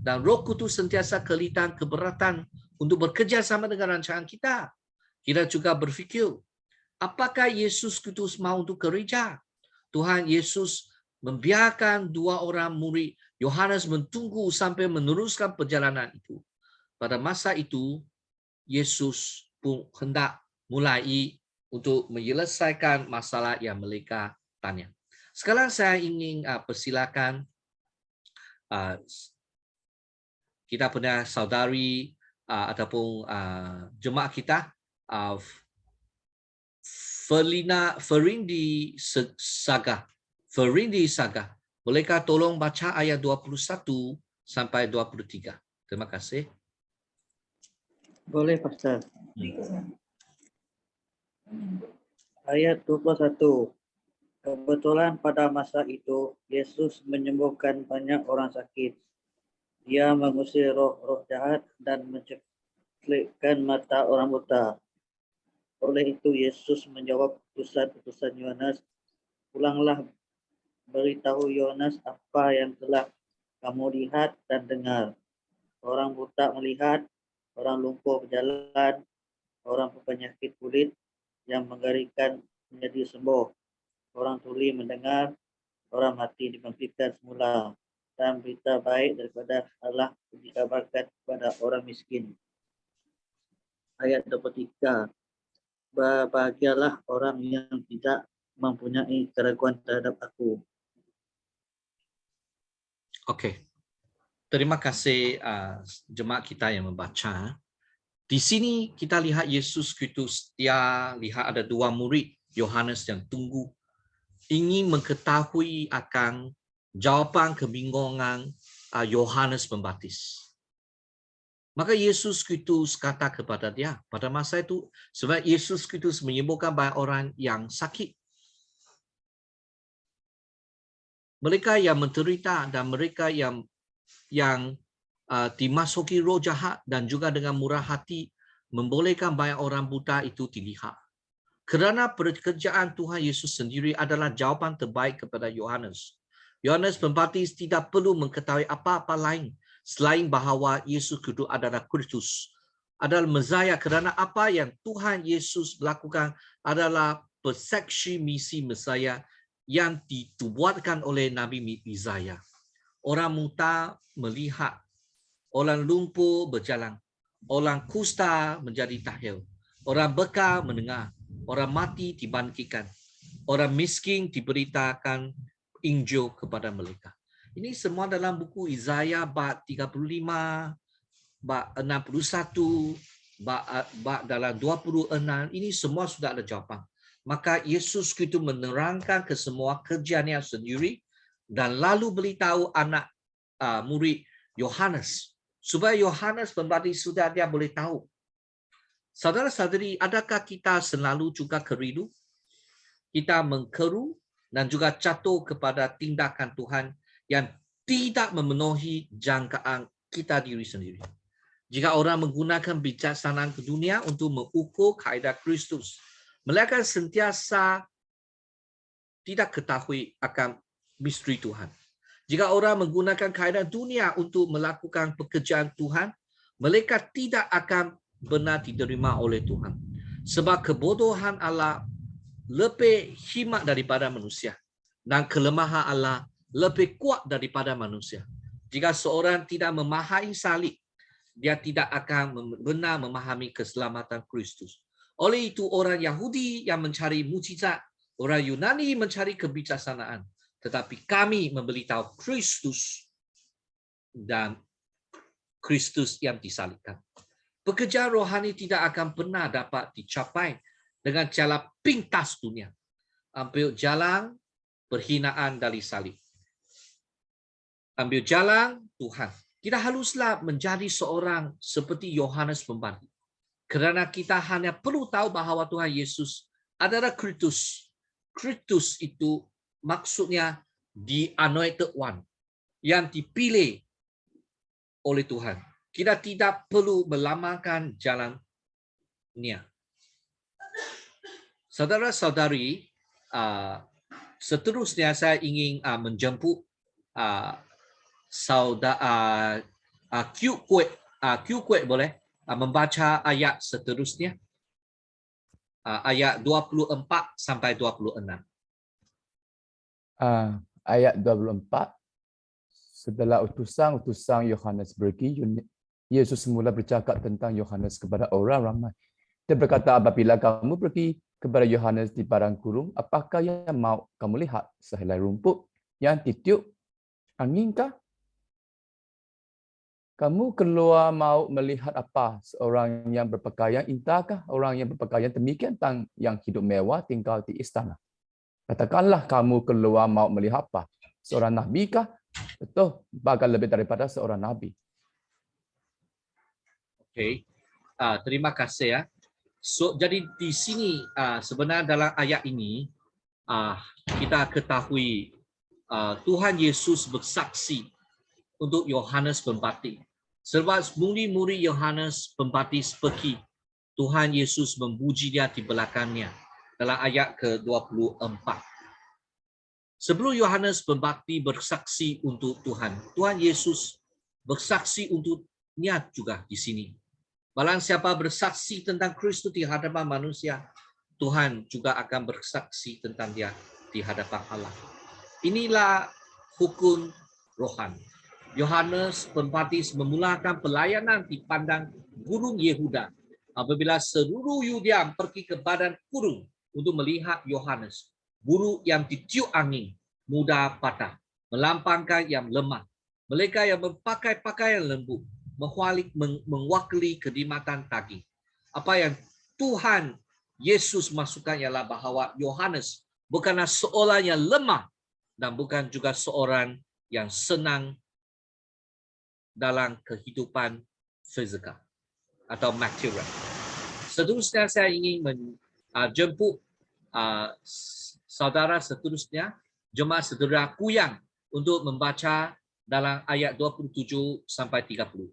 Dan Roh Kudus sentiasa kelihatan keberatan untuk bekerja sama dengan rancangan kita. Kita juga berfikir, apakah Yesus Kristus mau untuk gereja? Tuhan Yesus membiarkan dua orang murid Yohanes mentunggu sampai meneruskan perjalanan itu. Pada masa itu, Yesus pun hendak mulai untuk menyelesaikan masalah yang mereka tanya. Sekarang saya ingin persilakan kita punya saudari ataupun jemaah kita, Ferindi Saga. Bolehkah tolong baca ayat 21 sampai 23? Terima kasih. Boleh, Pastor. Ayat 21. Kebetulan pada masa itu, Yesus menyembuhkan banyak orang sakit. Dia mengusir roh-roh jahat dan mencelikkan mata orang buta. Oleh itu, Yesus menjawab utusan Yohanes, "Pulanglah, beritahu Yohanes apa yang telah kamu lihat dan dengar. Orang buta melihat, orang lumpuh berjalan, orang berpenyakit kulit yang mengerikan menjadi sembuh, orang tuli mendengar, orang mati dibangkitkan semula, dan berita baik daripada Allah dikabarkan kepada orang miskin." Ayat 23. Berbahagialah orang yang tidak mempunyai keraguan terhadap aku. Okey. Terima kasih jemaat kita yang membaca. Di sini kita lihat Yesus Kristus, dia lihat ada dua murid Yohanes yang tunggu, ingin mengetahui akan jawapan kebingungan Yohanes Pembaptis. Maka Yesus Kristus kata kepada dia, pada masa itu, sebab Yesus Kristus menyembuhkan banyak orang yang sakit. Mereka yang menderita dan mereka yang dimasuki roh jahat dan juga dengan murah hati membolehkan banyak orang buta itu dilihat. Kerana pekerjaan Tuhan Yesus sendiri adalah jawapan terbaik kepada Yohanes. Yohanes Pembaptis tidak perlu mengetahui apa-apa lain selain bahawa Yesus Kristus adalah Kristus, adalah Mesias, kerana apa yang Tuhan Yesus lakukan adalah persaksi misi Mesias yang dibuatkan oleh Nabi Isaiah. Orang buta melihat, orang lumpuh berjalan, orang kusta menjadi tahir, orang beka mendengar, orang mati dibangkitkan, orang miskin diberitakan Injil kepada mereka. Ini semua dalam buku Isaiah bab 35, bab 61, bab dalam 26. Ini semua sudah ada jawapan. Maka Yesus itu menerangkan ke semua kerjaannya sendiri dan lalu beritahu anak murid Yohanes supaya Yohanes Pembaptis sudah dia boleh tahu. Saudara-saudari, adakah kita selalu juga keliru? Kita mengkeru dan juga jatuh kepada tindakan Tuhan yang tidak memenuhi jangkaan kita diri sendiri. Jika orang menggunakan bijaksanaan ke dunia untuk mengukur kaedah Kristus, mereka sentiasa tidak ketahui akan misteri Tuhan. Jika orang menggunakan kaedah dunia untuk melakukan pekerjaan Tuhan, mereka tidak akan benar diterima oleh Tuhan. Sebab kebodohan Allah lebih hikmat daripada manusia dan kelemahan Allah lebih kuat daripada manusia. Jika seorang tidak memahami salib, dia tidak akan benar memahami keselamatan Kristus. Oleh itu orang Yahudi yang mencari mukjizat, orang Yunani mencari kebijaksanaan, tetapi kami memberitahu Kristus dan Kristus yang disalibkan. Pekerjaan rohani tidak akan pernah dapat dicapai dengan cara pintas dunia. Ambil jalan perhinaan dari salib. Ambil jalan Tuhan. Kita haruslah menjadi seorang seperti Yohanes Pembaptis. Kerana kita hanya perlu tahu bahawa Tuhan Yesus adalah Kristus. Kristus itu maksudnya the anointed one, yang dipilih oleh Tuhan. Kita tidak perlu melamakan jalannya. Saudara-saudari, seterusnya saya ingin menjemput saudara Q Kuek boleh membaca ayat seterusnya, ayat 24 sampai 26. Ayat 24. Setelah utusan Yohanes pergi, Yesus semula bercakap tentang Yohanes kepada orang ramai. Dia berkata, apabila kamu pergi kepada Yohanes di padang gurun, apakah yang mau kamu lihat? Sehelai rumput yang ditiup anginkah? Kamu keluar mau melihat apa? Seorang yang berpakaian intahkah? Orang yang berpakaian demikian yang hidup mewah tinggal di istana. Katakanlah kamu keluar mau melihat apa? Seorang nabi kah? Betul, bahkan lebih daripada seorang nabi. Okey, terima kasih ya. So, jadi di sini sebenarnya dalam ayat ini kita ketahui Tuhan Yesus bersaksi untuk Yohanes Pembaptis. Sebab murid-murid Yohanes Pembaptis pergi, Tuhan Yesus memuji dia di belakangnya dalam ayat ke-24. Sebelum Yohanes Pembaptis bersaksi untuk Tuhan, Tuhan Yesus bersaksi untuknya juga di sini. Barang siapa bersaksi tentang Kristus di hadapan manusia, Tuhan juga akan bersaksi tentang dia di hadapan Allah. Inilah hukum rohani. Yohanes Pembaptis memulakan pelayanan di padang gurun Yehuda apabila seluruh Yudea pergi ke padang gurun untuk melihat Yohanes, burung yang ditiup angin, muda patah, melampangkan yang lemah. Mereka yang memakai pakaian lembut, mewakili kenikmatan daging. Apa yang Tuhan Yesus masukkan ialah bahawa Yohanes bukanlah seorang yang lemah dan bukan juga seorang yang senang dalam kehidupan fizikal atau material. Seterusnya saya ingin menjemput saudara seterusnya, jemaat saudara Kuyang untuk membaca dalam ayat 27 sampai 30.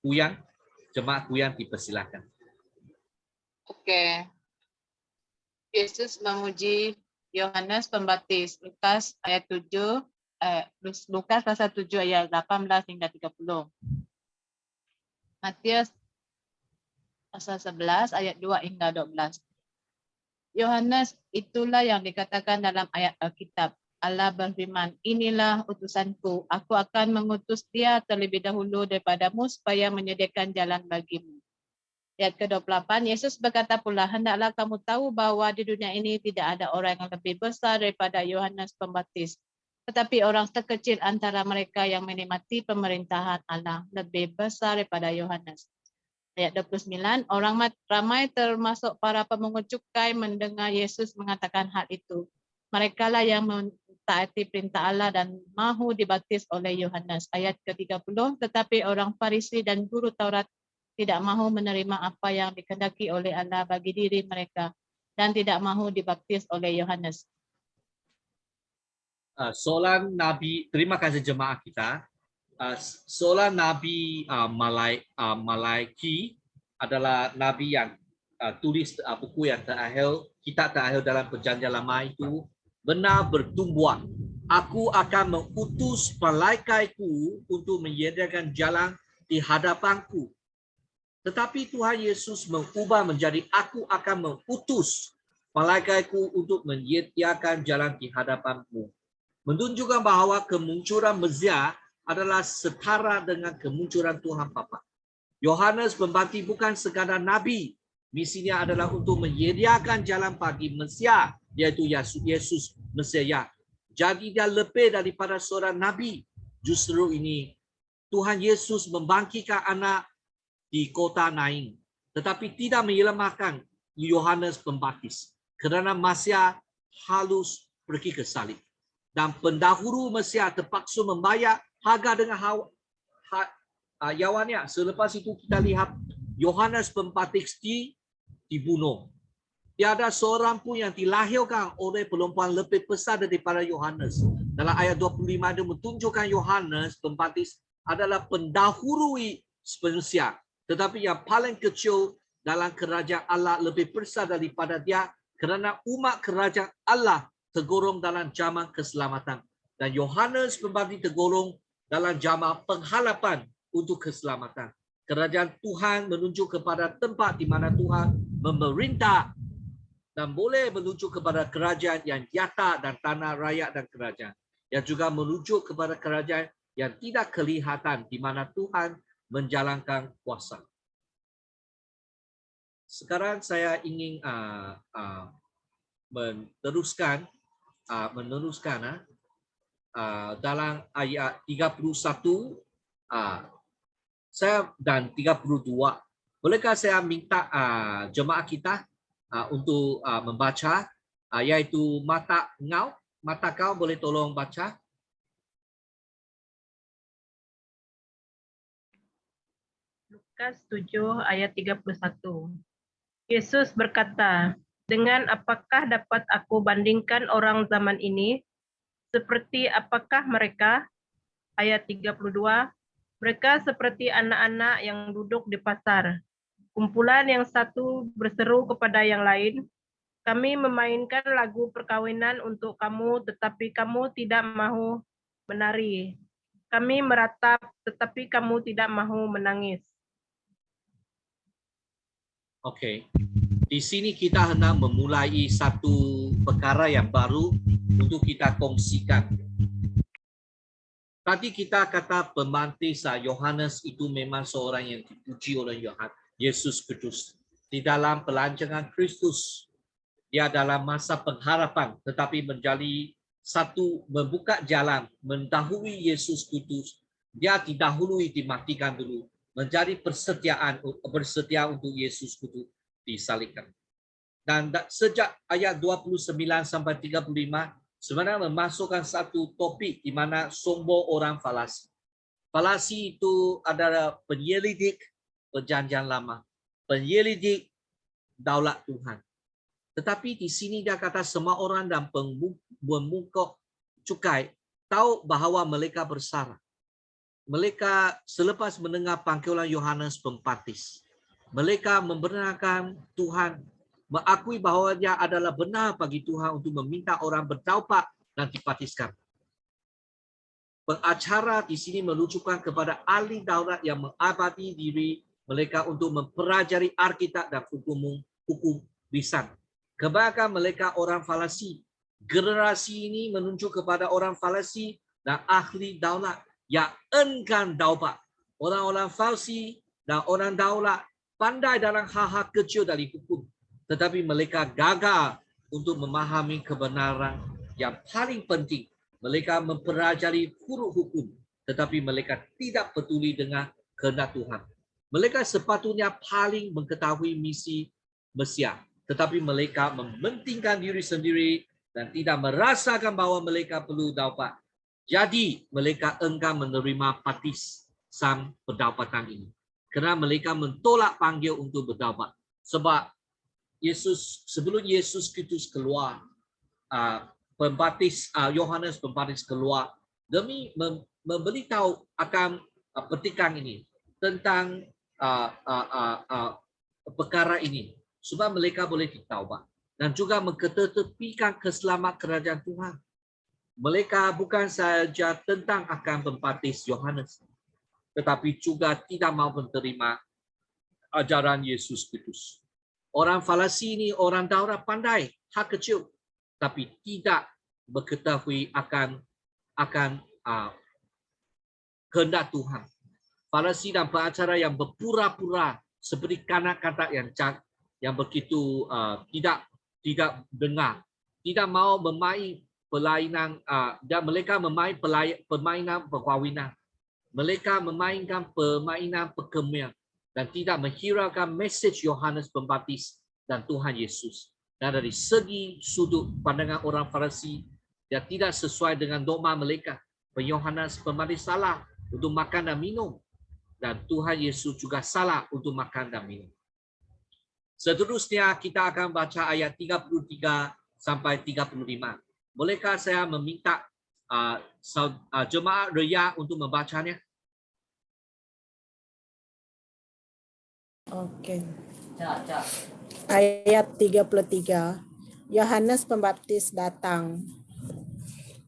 Kuyang, jemaat Kuyang dipersilakan. Oke. Yesus memuji Yohanes Pembaptis, Lukas ayat 7 Lukas pasal 7 ayat 18 hingga 30. Matius pasal 11 ayat 2 hingga 12. Yohanes itulah yang dikatakan dalam ayat Alkitab. Allah berfirman, inilah utusanku, aku akan mengutus dia terlebih dahulu daripadamu supaya menyediakan jalan bagimu. Ayat ke-28, Yesus berkata pula, hendaklah kamu tahu bahwa di dunia ini tidak ada orang yang lebih besar daripada Yohanes Pembaptis. Tetapi orang terkecil antara mereka yang menikmati pemerintahan Allah lebih besar daripada Yohanes. Ayat 29, orang ramai termasuk para pemungut cukai mendengar Yesus mengatakan hal itu. Mereka lah yang mentaati perintah Allah dan mahu dibaptis oleh Yohanes. Ayat ke-30, tetapi orang Farisi dan guru Taurat tidak mahu menerima apa yang dikehendaki oleh Allah bagi diri mereka dan tidak mahu dibaptis oleh Yohanes. Soalan Nabi, terima kasih jemaah kita. Soalan Nabi Malaiki adalah Nabi yang tulis buku yang terakhir, kitab terakhir dalam Perjanjian Lama itu, benar bertumbuh. Aku akan mengutus malaikatku untuk menyediakan jalan di hadapanku. Tetapi Tuhan Yesus mengubah menjadi aku akan mengutus malaikatku untuk menyediakan jalan di hadapanmu. Menunjukkan bahawa kemunculan Mesias adalah setara dengan kemunculan Tuhan Bapa. Yohanes Pembaptis bukan sekadar nabi, misinya adalah untuk menyediakan jalan bagi Mesias, yaitu Yesus Mesias. Jadi dia lebih daripada seorang nabi. Justru ini Tuhan Yesus membangkitkan anak di kota Nain, tetapi tidak menyelamatkan Yohanes Pembaptis kerana Mesias harus pergi ke salib. Dan pendahulu Mesias terpaksa membayar harga dengan nyawanya. Selepas itu kita lihat Yohanes Pembaptis dibunuh. Tiada seorang pun yang dilahirkan oleh perempuan lebih besar daripada Yohanes. Dalam ayat 25 dia menunjukkan Yohanes Pembaptis adalah pendahulu manusia, tetapi yang paling kecil dalam kerajaan Allah lebih besar daripada dia kerana umat kerajaan Allah tergolong dalam zaman keselamatan dan Yohanes Pembaptis tergolong dalam zaman pengharapan untuk keselamatan. Kerajaan Tuhan menunjuk kepada tempat di mana Tuhan memerintah dan boleh menunjuk kepada kerajaan yang nyata dan tanah rakyat dan kerajaan. Yang juga menunjuk kepada kerajaan yang tidak kelihatan di mana Tuhan menjalankan kuasa. Sekarang saya ingin meneruskan dalam ayat 31 saya dan 32. Bolehkah saya minta jemaah kita untuk membaca, yaitu mata kau boleh tolong baca. Lukas 7 ayat 31. Yesus berkata, dengan apakah dapat aku bandingkan orang zaman ini? Seperti apakah mereka? Ayat 32. Mereka seperti anak-anak yang duduk di pasar. Kumpulan yang satu berseru kepada yang lain, kami memainkan lagu perkawinan untuk kamu, tetapi kamu tidak mahu menari. Kami meratap, tetapi kamu tidak mahu menangis. Okey. Di sini kita hendak memulai satu perkara yang baru untuk kita kongsikan. Tadi kita kata pembaptis Yohanes itu memang seorang yang dipuji oleh Yesus Kristus. Di dalam pelancongan Kristus, dia dalam masa pengharapan tetapi menjadi satu membuka jalan mendahului Yesus Kristus. Dia didahului dimatikan dulu, menjadi bersedia untuk Yesus Kristus disalibkan. Dan sejak ayat 29 sampai 35 sebenarnya memasukkan satu topik di mana sombong orang falasi. Falasi itu adalah penyelidik Perjanjian Lama, penyelidik daulat Tuhan. Tetapi di sini dia kata semua orang dan pemungut cukai tahu bahawa mereka bersalah. Mereka selepas mendengar panggilan Yohanes Pembaptis, mereka membenarkan Tuhan, mengakui bahawa dia adalah benar bagi Tuhan untuk meminta orang bertaubat dan dibaptiskan. pengacara di sini menunjukkan kepada ahli Taurat yang mengabadi diri mereka untuk mempelajari Alkitab dan hukum lisan. Kebanyakan mereka orang Farisi. Generasi ini menunjuk kepada orang Farisi dan ahli Taurat yang enggan taubat. Orang-orang Farisi dan orang Taurat pandai dalam hal-hal kecil dari hukum, tetapi mereka gagal untuk memahami kebenaran yang paling penting. Mereka mempelajari huruf hukum, tetapi mereka tidak peduli dengan kehendak Tuhan. Mereka sepatutnya paling mengetahui misi Mesia, tetapi mereka mementingkan diri sendiri dan tidak merasakan bahwa mereka perlu taubat. Jadi mereka enggan menerima baptisan pertaubatan ini, kerana mereka mentolak panggil untuk bertaubat. Sebab sebelum Yesus Kristus keluar, Yohanes Pembaptis keluar demi memberitahu akan petikan ini tentang perkara ini, sebab mereka boleh ditaubat dan juga mengetepikan keselamatan kerajaan Tuhan. Mereka bukan saja tentang akan Pembaptis Yohanes, tetapi juga tidak mau menerima ajaran Yesus Kristus. Orang Farisi ini, orang Taurat pandai, hal kecil, tapi tidak mengetahui akan kehendak Tuhan. Farisi dan pengacara yang berpura-pura seperti kanak-kanak yang begitu tidak dengar, tidak mau memain permainan, dan mereka memain permainan perkawinan. Mereka memainkan permainan perkemian dan tidak menghiraukan mesej Yohanes Pembaptis dan Tuhan Yesus. Dan dari segi sudut pandangan orang Farisi, dia tidak sesuai dengan dogma mereka. Yohanes Pembaptis salah untuk makan dan minum, dan Tuhan Yesus juga salah untuk makan dan minum. Seterusnya kita akan baca ayat 33 sampai 35. Bolehkah saya meminta jemaat Ria untuk membacanya? Oke. Ayat 33. Yohanes Pembaptis datang.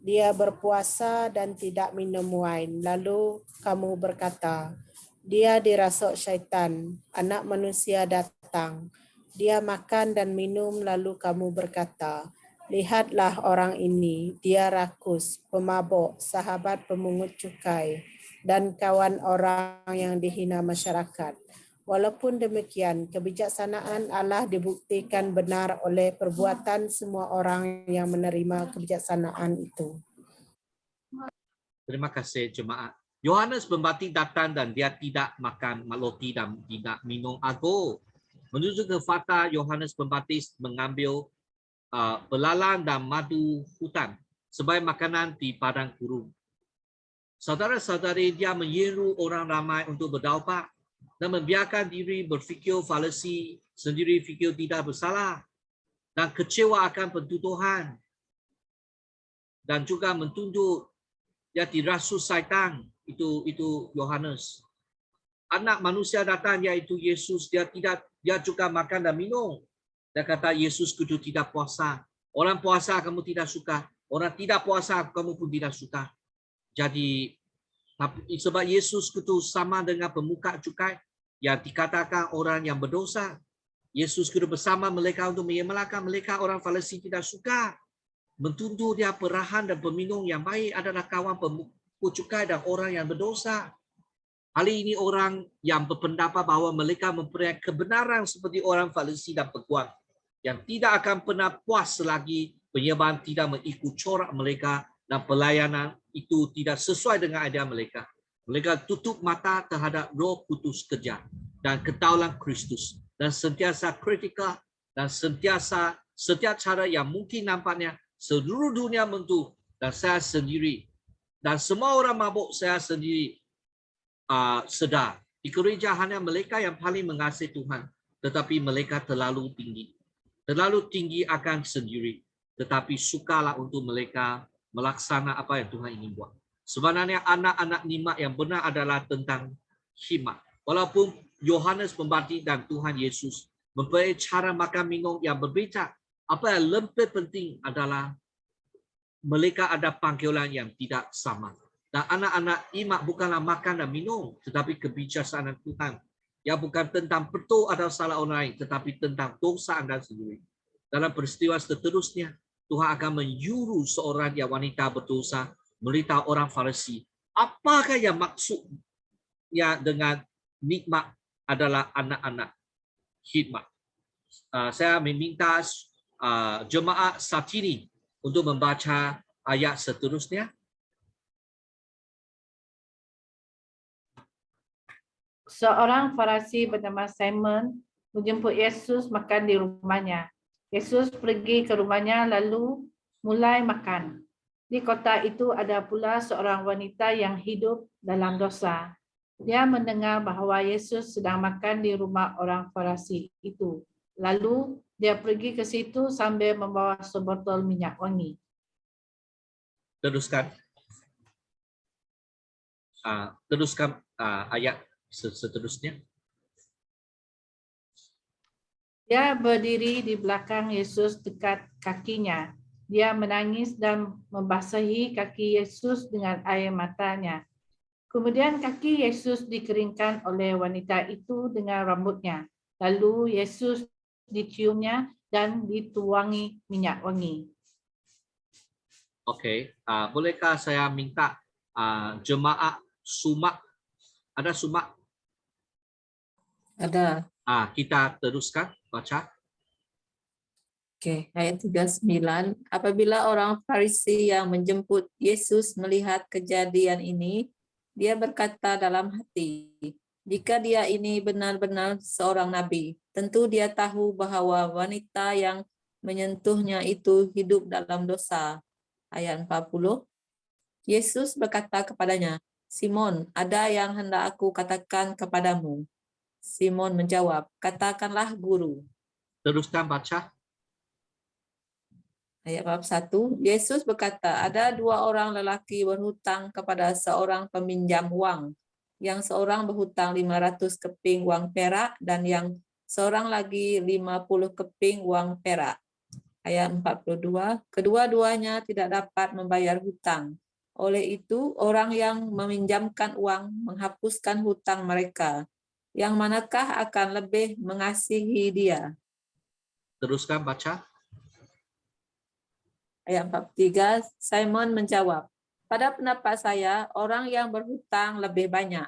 Dia berpuasa dan tidak minum wine. Lalu kamu berkata, dia dirasuk syaitan. Anak manusia datang. Dia makan dan minum, lalu kamu berkata, lihatlah orang ini, dia rakus, pemabuk, sahabat pemungut cukai, dan kawan orang yang dihina masyarakat. Walaupun demikian, kebijaksanaan Allah dibuktikan benar oleh perbuatan semua orang yang menerima kebijaksanaan itu. Terima kasih jemaat. Yohanes Pembaptis datang dan dia tidak makan roti dan tidak minum anggur. Menunjuk ke fakta Yohanes Pembaptis mengambil belalang dan madu hutan sebagai makanan di padang gurun. Saudara-saudari, dia menyeru orang ramai untuk bertaubat dan membiarkan diri berfikir Farisi sendiri fikir tidak bersalah dan kecewa akan pentuduhan dan juga mentunduk dia dirasuk syaitan. Itu Yohanes. Anak manusia datang yaitu Yesus, dia juga makan dan minum. Dia kata Yesus kudu tidak puasa. Orang puasa kamu tidak suka, orang tidak puasa kamu pun tidak suka. Jadi sebab Yesus kudu sama dengan pemungut cukai yang dikatakan orang yang berdosa. Yesus kudu bersama mereka untuk menyelamatkan mereka. Orang Farisi tidak suka. Mentuduh dia perahan dan peminum yang baik adalah kawan pemungut cukai dan orang yang berdosa. Hari ini orang yang berpendapat bahawa mereka memperoleh kebenaran seperti orang Farisi dan peguam yang tidak akan pernah puas selagi penyembahan tidak mengikut corak mereka dan pelayanan itu tidak sesuai dengan idea mereka. Mereka tutup mata terhadap Roh Kudus kerja dan ketahuan Kristus dan sentiasa kritikal dan sentiasa setiap cara yang mungkin nampaknya seluruh dunia mentu dan saya sendiri dan semua orang mabuk saya sendiri sedar di gereja hanya mereka yang paling mengasihi Tuhan, tetapi mereka terlalu tinggi akan sendiri, tetapi sukalah untuk mereka melaksana apa yang Tuhan ingin buat. Sebenarnya anak-anak nikmat yang benar adalah tentang hikmat. Walaupun Yohanes Pembaptis dan Tuhan Yesus mempunyai cara makan minum yang berbeza, apa yang lebih penting adalah mereka ada panggilan yang tidak sama. Dan anak-anak imak bukanlah makan dan minum, tetapi kebijaksanaan Tuhan. Ya, bukan tentang betul atau salah orang lain, tetapi tentang dosa Anda sendiri. Dalam peristiwa seterusnya, Tuhan akan menyuruh seorang yang wanita berdosa memberitahu orang Farisi, apakah yang maksudnya dengan nikmat adalah anak-anak khidmat. Saya meminta jemaat saat ini untuk membaca ayat seterusnya. Seorang Farisi bernama Simon menjemput Yesus makan di rumahnya. Yesus pergi ke rumahnya lalu mulai makan. Di kota itu ada pula seorang wanita yang hidup dalam dosa. Dia mendengar bahwa Yesus sedang makan di rumah orang Farisi itu. Lalu dia pergi ke situ sambil membawa sebotol minyak wangi. Teruskan. Teruskan ayat seterusnya. Dia berdiri di belakang Yesus dekat kakinya. Dia menangis dan membasahi kaki Yesus dengan air matanya. Kemudian kaki Yesus dikeringkan oleh wanita itu dengan rambutnya. Lalu Yesus diciumnya dan dituangi minyak wangi. Okey, bolehkah saya minta jemaat sumak? Ada sumak? Ada. Kita teruskan baca. Oke, ayat 39. Apabila orang Farisi yang menjemput Yesus melihat kejadian ini, dia berkata dalam hati, jika dia ini benar-benar seorang nabi, tentu dia tahu bahwa wanita yang menyentuhnya itu hidup dalam dosa. Ayat 40. Yesus berkata kepadanya, Simon, ada yang hendak aku katakan kepadamu. Simon menjawab, katakanlah guru. Teruskan baca. Ayat 41, Yesus berkata, ada dua orang lelaki berhutang kepada seorang peminjam uang. Yang seorang berhutang 500 keping uang perak dan yang seorang lagi 50 keping uang perak. Ayat 42, kedua-duanya tidak dapat membayar hutang. Oleh itu, orang yang meminjamkan uang menghapuskan hutang mereka. Yang manakah akan lebih mengasihi dia? Teruskan baca. Ayat 43, Simon menjawab, pada pendapat saya, orang yang berhutang lebih banyak.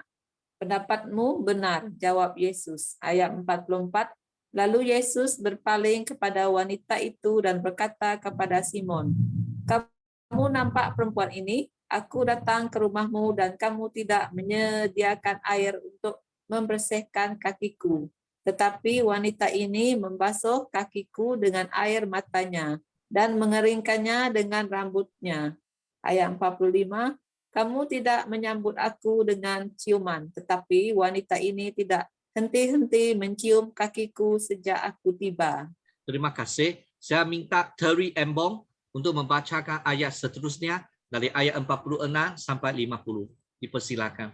Pendapatmu benar, jawab Yesus. Ayat 44, lalu Yesus berpaling kepada wanita itu dan berkata kepada Simon, kamu nampak perempuan ini? Aku datang ke rumahmu dan kamu tidak menyediakan air untuk membersihkan kakiku. Tetapi wanita ini membasuh kakiku dengan air matanya dan mengeringkannya dengan rambutnya. Ayat 45, kamu tidak menyambut aku dengan ciuman, tetapi wanita ini tidak henti-henti mencium kakiku sejak aku tiba. Terima kasih. Saya minta Terry Embong untuk membacakan ayat seterusnya dari ayat 46 sampai 50. Dipersilakan.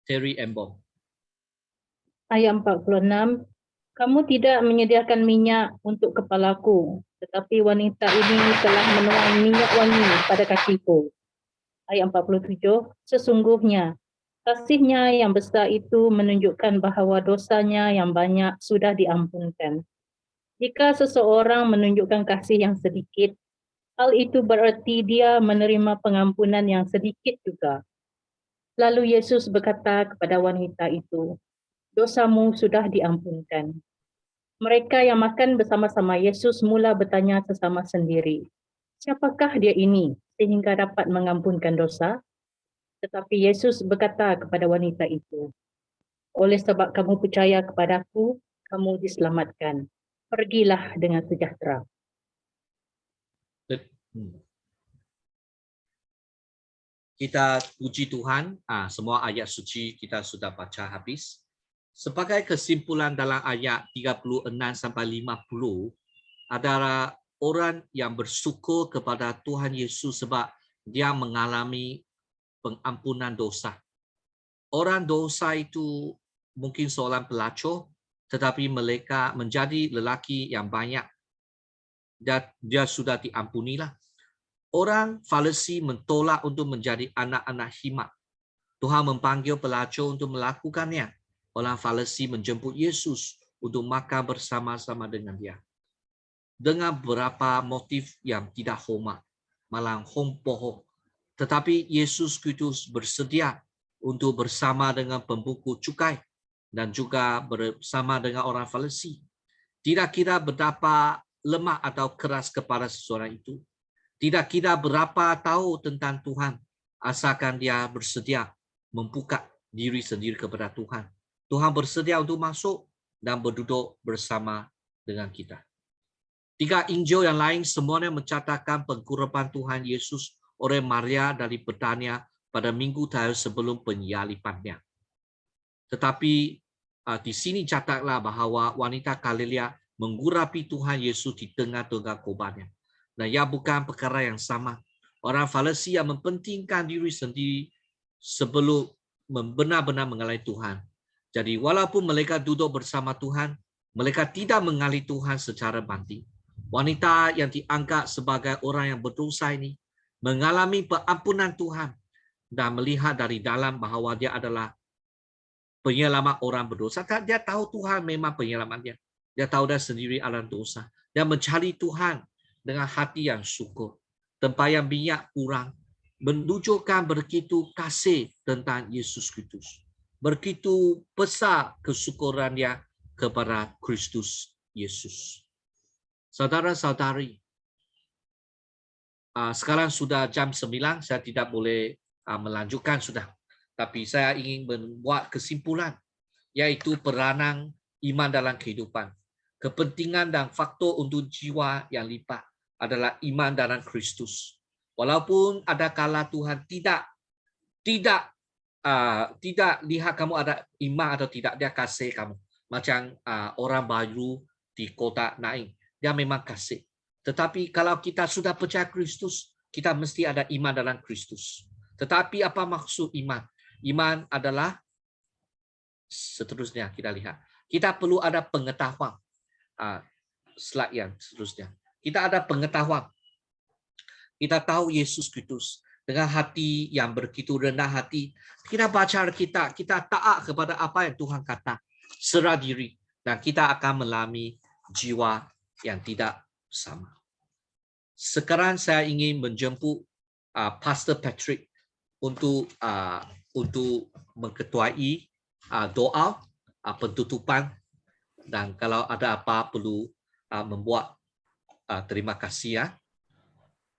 Terry Embong. Ayat 46, kamu tidak menyediakan minyak untuk kepalaku, tetapi wanita ini telah menuang minyak wangi pada kakiku. Ayat 47, sesungguhnya kasihnya yang besar itu menunjukkan bahawa dosanya yang banyak sudah diampunkan. Jika seseorang menunjukkan kasih yang sedikit, hal itu bererti dia menerima pengampunan yang sedikit juga. Lalu Yesus berkata kepada wanita itu, dosamu sudah diampunkan. Mereka yang makan bersama-sama Yesus mula bertanya sesama sendiri, siapakah dia ini sehingga dapat mengampunkan dosa? Tetapi Yesus berkata kepada wanita itu, oleh sebab kamu percaya kepadaku, kamu diselamatkan. Pergilah dengan sejahtera. Kita puji Tuhan, semua ayat suci kita sudah baca habis. Sebagai kesimpulan dalam ayat 36 sampai 50 adalah orang yang bersyukur kepada Tuhan Yesus sebab dia mengalami pengampunan dosa. Orang dosa itu mungkin seorang pelacur, tetapi mereka menjadi lelaki yang banyak. Dia sudah diampunilah. orang Farisi mentolak untuk menjadi anak-anak hikmat. Tuhan memanggil pelacur untuk melakukannya. Orang Farisi menjemput Yesus untuk makan bersama-sama dengan dia. Dengan beberapa motif yang tidak hormat, malah bohong. Tetapi Yesus Kristus bersedia untuk bersama dengan pembungkus cukai dan juga bersama dengan orang Farisi. Tidak kira betapa lemah atau keras kepada seseorang itu. Tidak kira berapa tahu tentang Tuhan, asalkan dia bersedia membuka diri sendiri kepada Tuhan. Tuhan bersedia untuk masuk dan berduduk bersama dengan kita. 3 Injil yang lain semuanya mencatatkan pengurapan Tuhan Yesus oleh Maria dari Betania pada minggu terakhir sebelum penyalipannya. Tetapi di sini catatlah bahawa wanita Galilea mengurapi Tuhan Yesus di tengah-tengah korbannya. Dan ia bukan perkara yang sama. Orang Farisi yang mempentingkan diri sendiri sebelum benar-benar mengenali Tuhan. Jadi walaupun mereka duduk bersama Tuhan, mereka tidak mengenali Tuhan secara batin. Wanita yang dianggap sebagai orang yang berdosa ini mengalami pengampunan Tuhan dan melihat dari dalam bahawa dia adalah penyelamat orang berdosa. Dia tahu Tuhan memang penyelamat dia. Dia tahu dia sendiri adalah dosa. Dia mencari Tuhan dengan hati yang syukur. Tempayan minyak kurang menunjukkan begitu kasih tentang Yesus Kristus. Begitu besar kesyukuran dia kepada Kristus Yesus. Saudara-saudari, sekarang sudah jam 9, saya tidak boleh melanjutkan sudah. Tapi saya ingin membuat kesimpulan, yaitu peranan iman dalam kehidupan. Kepentingan dan faktor untuk jiwa yang lipat adalah iman dalam Kristus. Walaupun ada kala Tuhan tidak lihat kamu ada iman atau tidak, dia kasih kamu. Macam orang baru di kota Naim, dia memang kasih. Tetapi kalau kita sudah percaya Kristus, kita mesti ada iman dalam Kristus. Tetapi apa maksud iman? Iman adalah seterusnya kita lihat. Kita perlu ada pengetahuan. Slide yang seterusnya. Kita ada pengetahuan. Kita tahu Yesus Kristus dengan hati yang begitu rendah hati. Kita baca kita taat kepada apa yang Tuhan kata. Serah diri. Dan kita akan mengalami jiwa yang tidak sama. Sekarang saya ingin menjemput Pastor Patrick untuk mengetuai doa penutupan, dan kalau ada apa perlu membuat terima kasih ya.